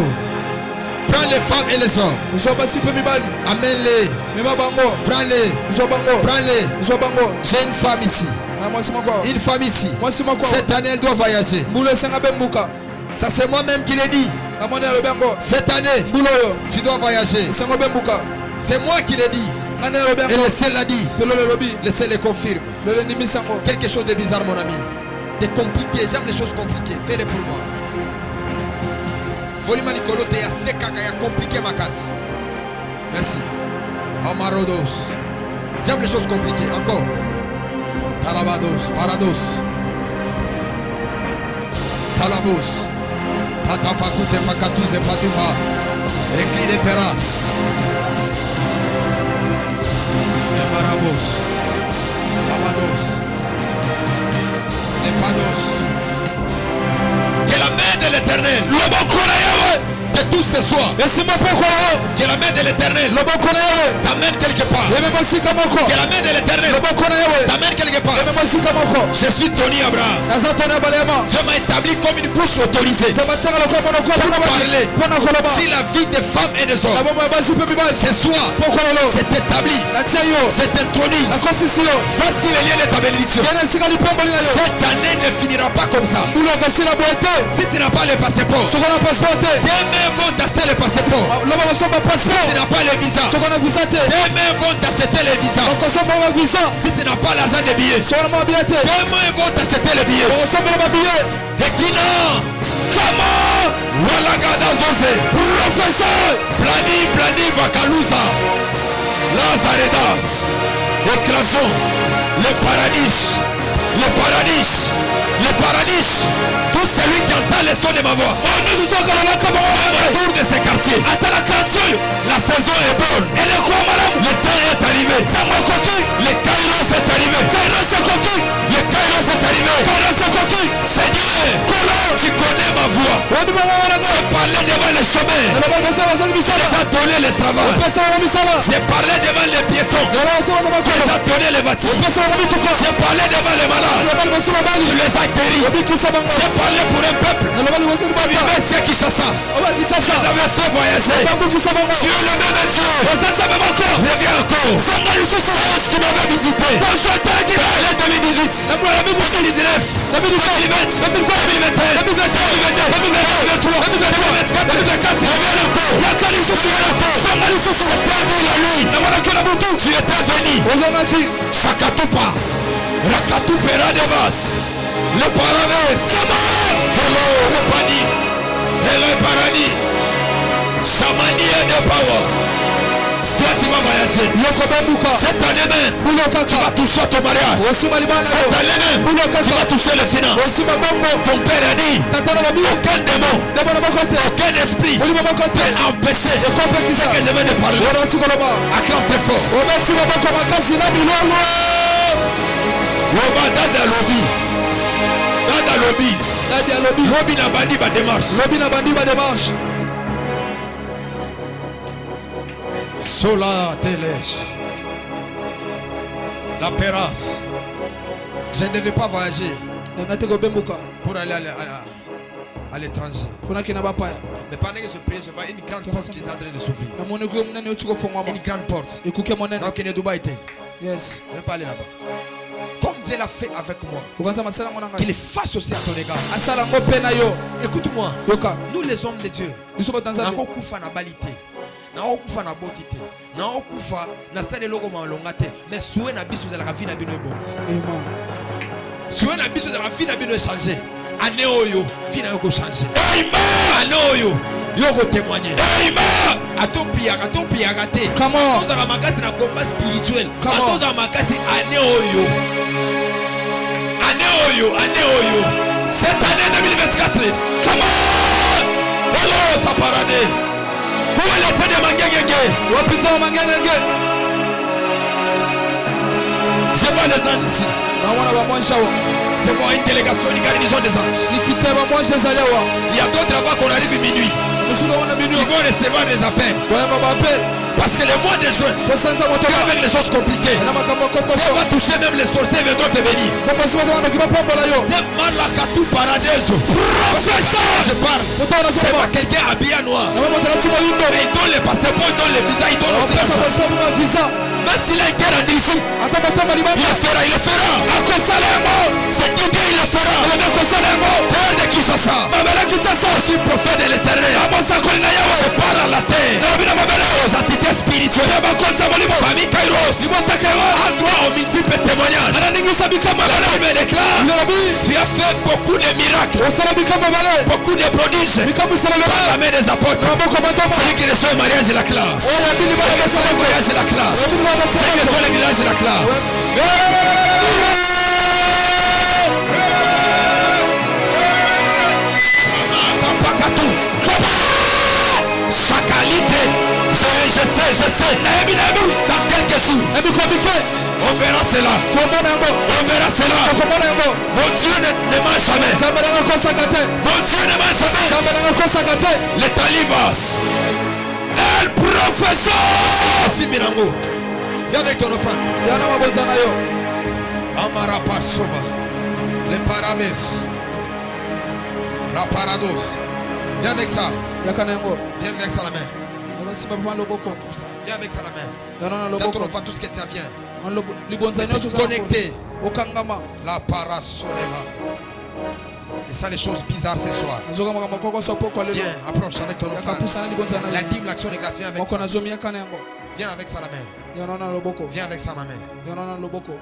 Prends les femmes et les hommes. zwa basi mpe mibali Amène-les. mema bango Prends-les. zwa bango Prends-les. zwa bango J'ai une femme ici. na mwasi moko awa Une femme ici. mwasi moko awa Cette année, elle doit voyager. mbula esenga mpe mbuka Ça, c'est moi-même qui l'ai dit. namoni alobi yango Cette année, mbula oyo tu dois voyager. esengo mpe mbuka C'est moi qui l'ai dit. ngai nde alobi Et yango le ciel l'a dit. mpe lolo elobi Le ciel le confirme. lolo endimisi yango Quelque chose de bizarre, mon ami. De compliqué. J'aime les choses compliquées. Fais-les pour moi. Volume Nicolo te ya sekaka ya compliqué ma casse. Merci. Amarodos. J'aime les choses compliquées. Encore. Talabados. Parados. Talabos. Patapakute pakatuze patuma. Recli de terrasse. Emarabos. Lavados. Lepados. Que la main de l'éternel de tous ce soir, esimba mpe okolo que la main de l'éternel loboko na yawe t'amène quelque part, emema esika moko que la main de l'éternel loboko na yawe t'amène quelque part. emema esika moko Je suis Tony Abraham. naza toni ya balema Dieu m'a établi comme une bouche autorisée nzambe atiaka lokola monoko pour parler mpona koloba si la vie des femmes et des na hommes. bomoi ya basi mpe mibali Ce soir, mpo kololo c'est établi, natia yo c'est intronisé. nakosisi yo Voici les liens de ta bénédiction. kende esika lipomboli na yo Cette année ne finira pas comme ça. mbula okosila boye te Si tu n'as pas le passeport, soko na passeport te tes mains vont t'acheter le passeport. loba kosomba Si tu passeport n'as pas le visa, soko na visa te tes mains vont t'acheter le visa. okosomba mavisa Si tu n'as pas l'argent des billets, soko na mabia te tes mains vont t'acheter les billets. okosombela mabiye Et qui n'a kama Walagada Zose, professeur Plani Vakalusa, Lazaredas, écrasons le paradis, le paradis, le paradis. Tout celui qui entend le son de ma voix, autour de ces quartiers, la saison est bonne, le temps est arrivé, le Kairos est arrivé, le Kairos est arrivé. Seigneur, tu connais ma voix. J'ai parlé devant les chemins, j'ai donné le travail, j'ai parlé devant les piétons, j'ai donné les bâtiments, j'ai parlé devant les malades, tu les as guéris, j'ai parlé pour un peuple, merci à Kinshasa, j'avais fait voyager, tu es le même Dieu, reviens encore, est-ce qui m'avait visité, l'année 2018, 2019, 2020, 2021, 2022, 2023, 2024, reviens encore, tu étais venu, Sakatupa, Rakatupera de Vas, le paradis, hello, le pani, hello, le paradis, Chamani et de Power. Toi, tu vas voyager. Cette année même, tu vas toucher ton mariage. Cette année même, tu vas toucher les finances. Ton père a dit, aucun démon, aucun esprit peut empêcher ce que je viens de parler. Acclame très fort. Dada lobby na bandi ba démarche. Sola Telèche, la Pérasse. Je ne devais pas voyager pour aller à l'étranger. Mais pendant que ce prière se fait, une grande porte qui est en train de s'ouvrir. Une grande porte. Donc il est Dubaï. Yes. Je vais pas aller là-bas. Comme Dieu l'a fait avec moi, qu'il le fasse aussi à ton égard. Écoute-moi. Nous les hommes de Dieu, nous avons kufa na balité. Na okufa na botité. Na okufa na sale logo malongate. Mais soué na biso za la vie na bino bon. Amen. Soué na biso za la vie na bino changer. Année oyo, vie na yo changer. Amen. Année oyo, yo ko témoigner. Amen. Ato prière raté. Comment? Nous avons makasi na combat spirituel. Ato za makasi année oyo. Année oyo. Cette année 2024. Comment? Hello, ça parade. Où est la tête de Mangengenge? Je vois les anges ici. Je vois une délégation, une garnison des anges. Il y a d'autres avant qu'on arrive minuit. Ils vont recevoir des appels. Parce que le mois de juin, avec les choses compliquées, ça va toucher même les sorciers et viendront te bénir. Je parle. C'est pas quelqu'un habillé en noir. Mais il donne les passeports, il donne les visas, il donne aussi les choses. Même s'il a une guerre en ici, il le fera. C'est tout bien, il le fera. Terre de Kinshasa. Je suis prophète de l'éternel. Je parle à la terre. Aux entités spirituelles. Famille Kairos. Endroit aux multiples témoignages. La Bible déclare, tu as fait beaucoup de miracles. Beaucoup de prodiges. Par la main des apôtres. Celui qui reçoit le mariage de la classe. Celui qui reçoit le voyage de la classe. Celui qui reçoit le village de la classe. Je sais. Dans quelques jours, on verra cela. Mon Dieu ne mange jamais. Mon Dieu ne mange jamais. Les talibas. El professeur. Si Mirango, viens avec ton offrande. Amara Pasova. Les paraves. La parados. Viens avec ça. Viens avec ça la main. Comme ça. Viens avec ça la main. Tiens ton enfant, tout ce que tu as, viens. Connecté. La parasoleva. Et ça, les choses bizarres ce soir. Viens, approche avec ton enfant. La dîme, l'action est gratuite. Viens avec ça. Viens avec ça la main. Viens avec ça ma main.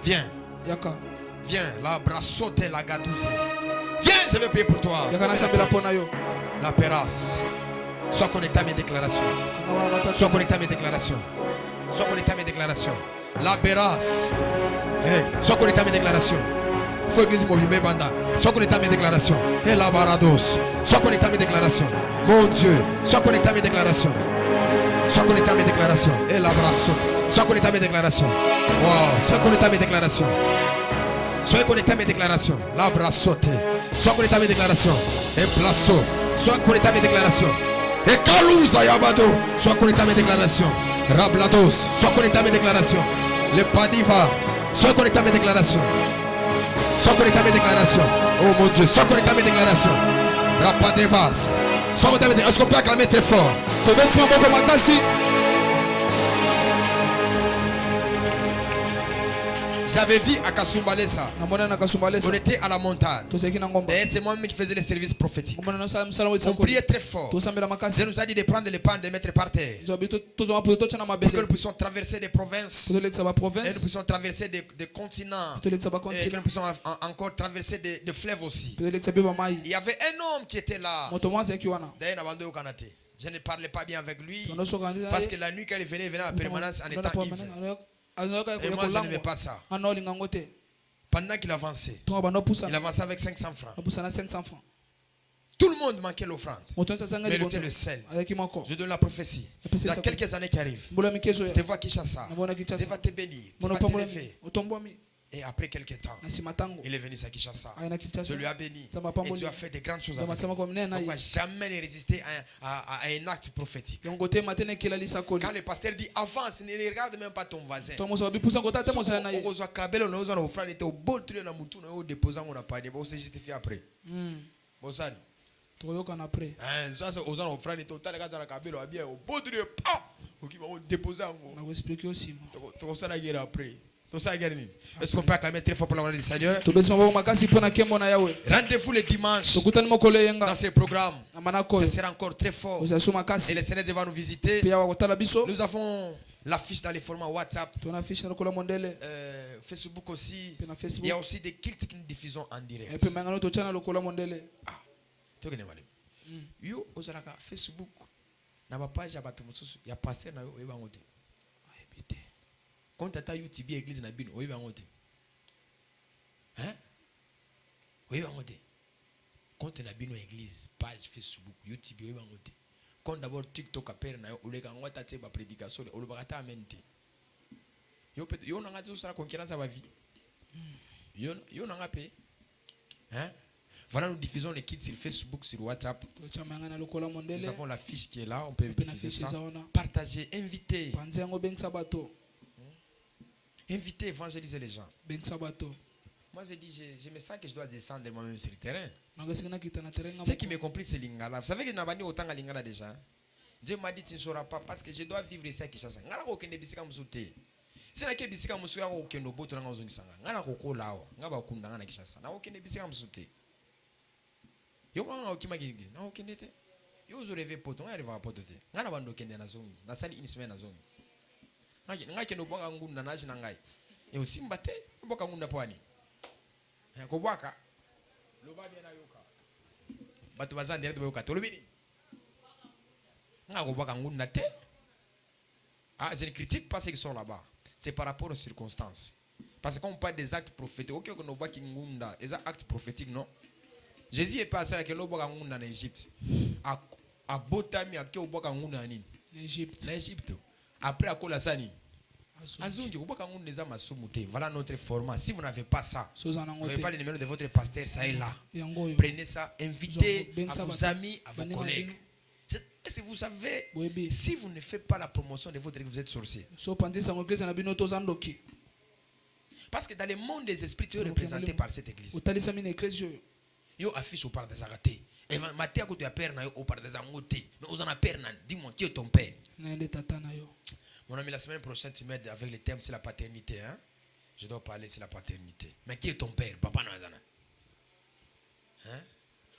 Viens. Viens. La brassote la gadouze. Viens, je vais prier pour toi. La pérasse. Sois connecté à mes déclarations. Sois connecté à mes déclarations. Sois connecté à mes déclarations. La bérasse. Sois connecté à mes déclarations. Faut église mobile banda. Sois connecté à mes déclarations. Et la barados. Sois connecté à mes déclarations. Mon Dieu. Sois connecté à mes déclarations. Sois connecté à mes déclarations. Et la brasso. Sois connecté à mes déclarations. Wow. Sois connecté à mes déclarations. Sois connecté à mes déclarations. La brassote. Sois connecté à mes déclarations. Et placeau. Sois connecté à mes déclarations. Et Kalouza Yabado, sois connecté à mes déclarations. Rablados, sois connecté à mes déclarations. Le Padiva, sois connecté à mes déclarations. Sois connecté à mes déclarations. Oh mon Dieu, sois connecté à mes déclarations. Rapadevas, sois connecté à mes déclarations. Est-ce qu'on peut acclamer très fort? J'avais vu à Kasumbalesa. On était à la montagne. Et c'est moi-même qui faisais les services prophétiques. On priait très fort. Dieu nous a dit de prendre les pans, de les mettre par terre. Pour que nous puissions traverser des provinces. Et nous puissions traverser des continents. Et que nous puissions encore traverser des fleuves aussi. Il y avait un homme qui était là. Je ne parlais pas bien avec lui. Parce que la nuit quand il venait en permanence en étant ivre. Et moi je n'aimais pas ça. Pendant qu'il avançait, il avançait avec 500 francs. Tout le monde manquait l'offrande. Mais il était le seul. Je donne la prophétie. Il y a quelques années qui arrivent. Je te vois Kinshasa. Dieu va te bénir. Tu vas t'élever. Et après quelques temps, il est venu à Kinshasa. Je lui ai béni. Et tu as fait de grandes choses avec lui. Donc, jamais ne résister à un acte prophétique. Quand le pasteur dit avance, ne regarde même pas ton voisin. toyokana après ça c'est aux gens frère to tala kaza na kabelo abia au bout de pa oki ba déposer ngo na vous expliquer aussi to ça la guerre après to ça guerre ni est-ce qu'on peut acclamer très fort pour la gloire du Seigneur? tobesima bako makasi pona kembo na yawe Rendez-vous le dimanche tokutani mokolo yenga dans ce programme. amanako Ce sera encore très fort ozasu et makasi le Seigneur va nous visiter. pia wakotala biso Nous avons l'affiche dans les formats WhatsApp, tona fiche na lokola mondele Facebook aussi. pe na Il y Facebook a aussi des cultes que nous diffusons en direct. epe mangano tochana lokola mondele Tokene malem. Yo ozalaka Facebook na ba page ya bato mosusu ya pasteur na yo oyeba ngote. ayebite Quand tata YouTube église na bino oyeba ngote. Hein? Oyeba ngote. Quand na bino église page Facebook YouTube oyeba ngote. Quand d'abord TikTok apere na yo oleka ngota te ba prédication olobaka ta amente. Yo peut yo nanga tout ça concurrence à ba vie. Yo nanga pe. Hein? Voilà, nous diffusons les kits sur Facebook, sur WhatsApp. tochamangana lokola Nous mondele avons la fiche qui est là, on peut pe na diffuser fiche ça. zaona Partagez, invitez. panze yango bengisa bato Invitez, évangélisez les gens. bengisa bato Moi, je me sens que je dois descendre moi-même sur le terrain. nakasi na kita na terrain Ce qui me complique, c'est l'ingala. Vous savez que Nabani autant à l'ingala déjà. Dieu m'a dit, tu ne sauras pas parce que je dois vivre ici à Kinshasa. Ngala ko kende bisika musute. Si na ke bisika musu ya ko kendo boto nga ozongisanga. Ngala ko ko lao. Ngaba kunda nga na Kinshasa. Na ko kende bisika musute. Yo nga okima gigi. Na ko kende te. Yo zo rêver poto, nga arrive à poto te. Ngana bando kende na zongi. Na sali une semaine na zongi. Nga kendo bonga ngunda na jina ngai. E osimba te, boka ngunda pwani. Ko bwaka. Loba bien na yoka. Bato bazan direct boka to lobini. Nga ko bwaka ngunda te. Ah, je ne critique pas ceux qui sont là-bas. C'est par rapport aux circonstances. Parce qu'on parle des actes prophétiques. Ok, on voit qu'il y a des actes prophétiques, non? Jésus est passé à l'eau en Égypte. À Botami, à qui on voit en Égypte Égypte. Après, à Kolasani. Azungi, on voit qu'en les âmes à voilà notre format. Si vous n'avez pas ça, vous n'avez pas le numéro de votre pasteur, ça est là. Prenez ça, invitez à vos amis, à vos collègues. Est-ce que vous savez, si vous ne faites pas la promotion de votre église, vous êtes sorcier. Parce que dans le monde des esprits, tu es représenté par cette église. Yo affiche au partage à raté. Et maté à côté de père na yo au partage à moté. Mais aux en a père na dis-moi qui est ton père. Mon ami, la semaine prochaine tu m'aides avec le thème c'est la paternité, hein. Je dois parler sur la paternité. Mais qui est ton père? Papa Nazana. Hein?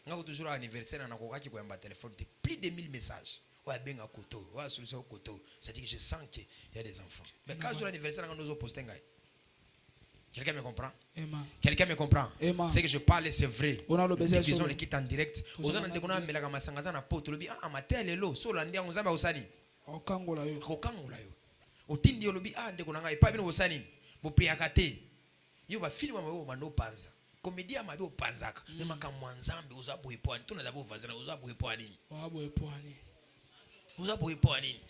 Nga toujours anniversaire na ko qui ko yamba téléphone de plus de 1000 messages. Ouais benga koto, ouais solution koto. Ça dit que je sens qu'il y a des enfants. Mais quand jour anniversaire nga nous poster ngai. Quelqu'un me comprend? Quelqu'un me comprend? C'est que je parle, c'est vrai. Ils ont l'équipe en direct. Aux gens de kona melaga masangaza na poto lobi ah matel elo so landia ngozamba osani. Okangola yo. Okangola yo. Otindi lobi ah ndeko nanga epa bino osani. Bo priakate. Yo ba film ma mando panza. Comédie ma bo panzaka. Ne makamwa nzambe ozabo epwani. Tuna dabo vazana ozabo epwani. Ozabo epwani. Ozabo epwani.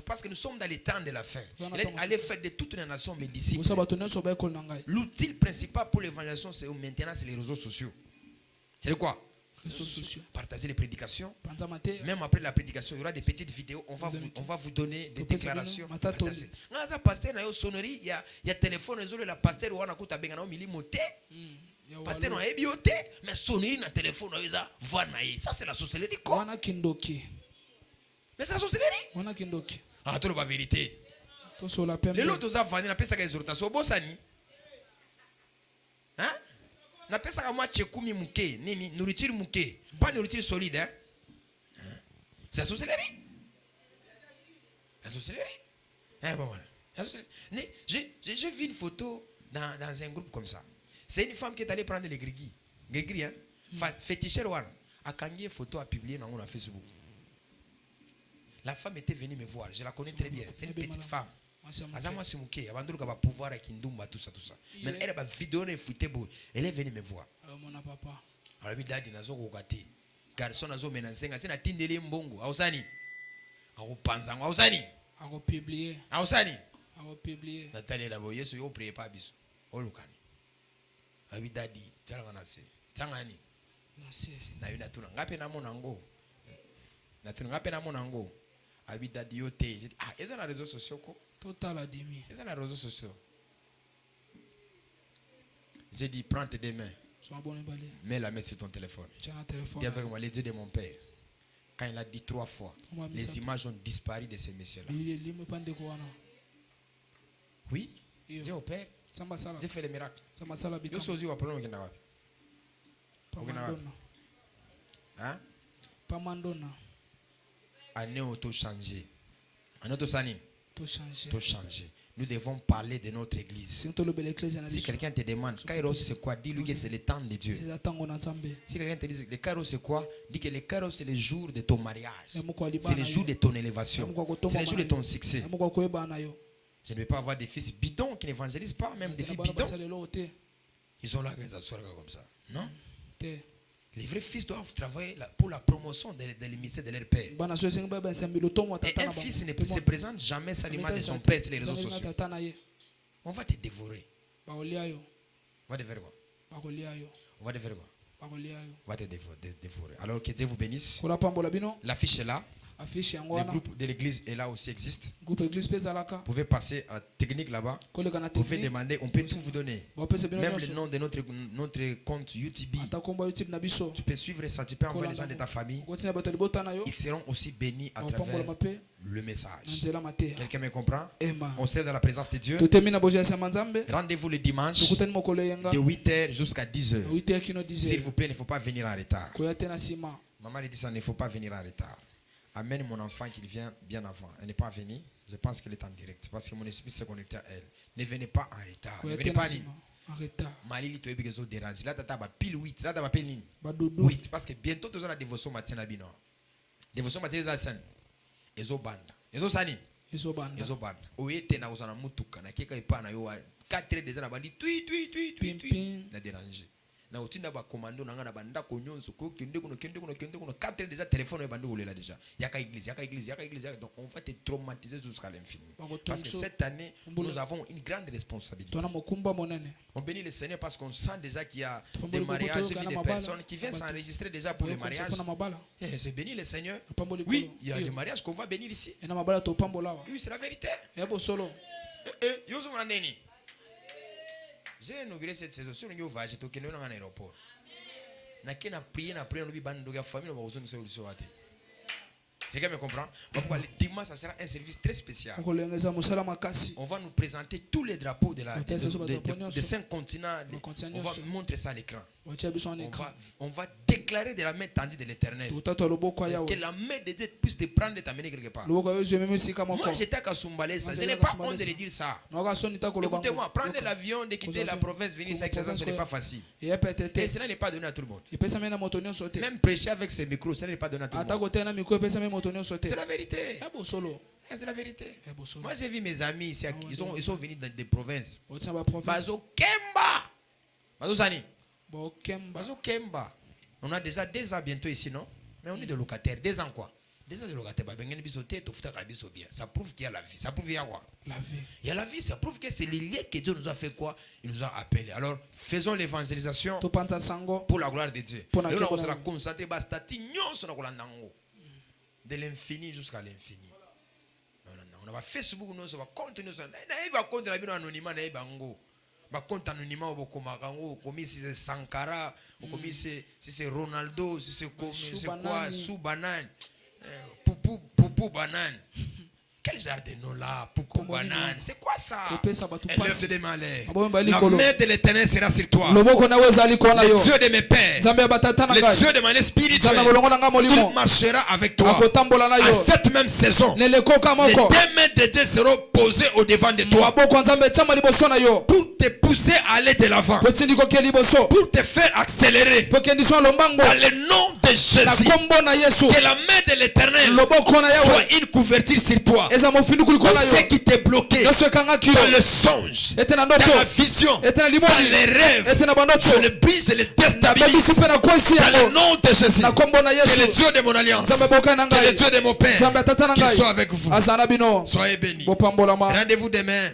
Parce que nous sommes dans les temps de la fin. Allez faire de toutes les nations mes disciples. L'outil principal pour l'évangélisation, c'est maintenant c'est les réseaux sociaux. C'est quoi? Réseaux sociaux. Partager les prédications. Même après la prédication, il y aura des petites vidéos. On va vous donner des déclarations. Pasteur, il y a téléphone, la pasteur, on a coûté à Bengano milimoté. Pasteur, on a ébioté, mais sonnerie na téléphone, ça c'est la sorcellerie. Mais c'est la sorcellerie. Ah, tu la vérité. Les lots de Zavani, on appelle ça exhortation. Bosani. Hein? On appelle ça moi tchekumi mouké, nini, nourriture mouké. Pas nourriture solide, hein? C'est la sorcellerie. La sorcellerie. Hein, bon, voilà. J'ai vu une photo dans un groupe comme ça. C'est une femme qui est allée prendre les grigui. Grigui, hein? Féticheur one. A gagné une photo à publier dans Facebook. La femme était venue me voir, je la connais très bien. C'est une petite femme. Azama Simuke, avant de pouvoir avec Kindumba, tout ça. Mais elle a une vidéo, elle est venue me voir. Alors, elle a dit, garçon, nazo menansenga, c'est na tindeli mbongo. Aosani. Aopanzango, aosani. Aopublier. Aosani. Aopublier. Nathalie la boye, so priez pas biso. Olukani. Abi dadi, tsalanga nase. Tsangani. Nase. Na yuna tuna ngape na monango. Na tuna ngape na monango. Habita dioté. Ah, ils ont les réseaux sociaux quoi? Total admis. Ils ont les réseaux sociaux. J'ai dit prends tes deux mains. Mets la main sur ton téléphone. Dis avec moi, les dieux de mon père. Quand il a dit 3 fois, les images ont disparu de ces messieurs-là. Oui, Dieu au Père, Dieu fait les miracles. Dieu sait aussi où problème qu'il y a. Hein? Année auto changé. Année auto sani. Tout changer. Nous devons parler de notre église. Si quelqu'un te demande, Kairos c'est quoi? Dis-lui que c'est le temps de Dieu. Si quelqu'un te dit, le Kairos c'est quoi? Dis que le Kairos c'est le jour de ton mariage. C'est le jour de ton élévation. C'est le jour de ton succès. Je ne vais pas avoir des fils bidons qui n'évangélisent pas, même des filles bidons. Ils sont là à s'asseoir comme ça. Non? Les vrais fils doivent travailler pour la promotion de l'amitié de leur père. Et un fils ne se présente jamais sans l'image de son père sur les réseaux sociaux. On va te dévorer. On va te faire quoi? On va te faire quoi? On va te dévorer. Alors que Dieu vous bénisse. L'affiche est là. Le groupe de l'église est là aussi existe. Vous pouvez passer à la technique là-bas. Vous pouvez demander, on peut tout vous donner. Même le nom de notre compte YouTube. Tu peux suivre ça, tu peux envoyer les gens de ta famille. Ils seront aussi bénis à travers le message. Quelqu'un me comprend? On sert dans la présence de Dieu. Rendez-vous le dimanche de 8h jusqu'à 10h. S'il vous plaît, il ne faut pas venir en retard. Maman dit ça, il ne faut pas venir en retard. Amène mon enfant qui vient bien avant. Elle n'est pas venue. Je pense qu'elle est en direct. Parce que mon esprit s'est connecté à elle. Ne venez pas en retard. Ne venez pas en retard. Malili to ebigezo dérange. Là tata ba pile 8. Là tata ba pile 8 parce que bientôt tous on a dévotion matin na bino. Dévotion matin za san. Ezo banda. Ezo sani. Ezo banda. Oyete na uzana mutuka na keka ipa na yo 4 déjà na bandi tui na déranger. Na utinda ba commando na ngana banda ko nyonso ko kende kuno 4 déjà téléphone e bandi olela déjà yaka église donc on va te traumatiser jusqu'à l'infini parce que cette année nous avons une grande responsabilité. On bénit le Seigneur parce qu'on sent déjà qu'il y a des mariages et des personnes qui viennent s'enregistrer déjà pour le mariage. C'est béni le Seigneur. Oui, il y a des mariages qu'on va bénir ici. Oui, c'est la vérité. J'ai inauguré cette saison sur le voyage au Kenya dans l'aéroport. Na kena prier nous bi bando ya famille on va besoin de solution até. Quelqu'un me comprend? Pourquoi le dimanche ça sera un service très spécial. On va nous présenter tous les drapeaux de des 5 continents. On va montrer ça à l'écran. On va déclarer de la main tendue de l'Éternel que la main de Dieu puisse te prendre et t'amener quelque part. Moi j'étais à Kasumbalé, ça je n'ai pas honte de le dire ça. Écoutez-moi, prendre l'avion, de quitter la province, venir ici, ce n'est pas facile. Et cela n'est pas donné à tout le monde. Même prêcher avec ses micros, ça n'est pas donné à tout le monde. C'est la vérité. C'est la vérité. Moi j'ai vu mes amis ici, ils sont venus dans des provinces. Bazo Kemba. Bazo Sani. Bazo Kemba. On a déjà 2 ans bientôt ici, non? Mais on est des locataires. 2 ans quoi? 2 ans de locataires. Ça prouve qu'il y a la vie. Ça prouve qu'il y a quoi? La vie. Il y a la vie. Ça prouve que c'est le lien que Dieu nous a fait quoi? Il nous a appelés. Alors faisons l'évangélisation pour la gloire de Dieu. On va se concentrer de l'infini jusqu'à l'infini. On va Facebook, on va continuer. On va continuer l'anonymat. Ba compte anonymat au Komarango, comme si c'est Sankara, comme si c'est Ronaldo, si c'est quoi, Sou Banane, Poupou Banane. Quel genre de nom là, Poupou Banane? C'est quoi ça? Élève de malheur. La main de l'Éternel sera sur toi. Le Dieu de mes pères, le Dieu de mon esprit, il marchera avec toi. À cette même saison, les 2 mains de Dieu seront posées au devant de toi pour te pousser à aller de l'avant, pour te faire accélérer dans le nom de Jésus. Que la main de l'Éternel soit une couverture sur toi. Ce qui t'est bloqué dans le songe, dans la vision, dans les rêves, je le brise et le déstabilise dans le nom de Jésus. Que le Dieu de mon alliance, que le Dieu de mon Père, qu'il soit avec vous. Soyez bénis. Rendez-vous demain.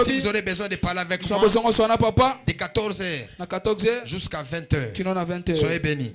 Si vous aurez besoin de parler avec moi, de 14h jusqu'à 20h. Soyez bénis.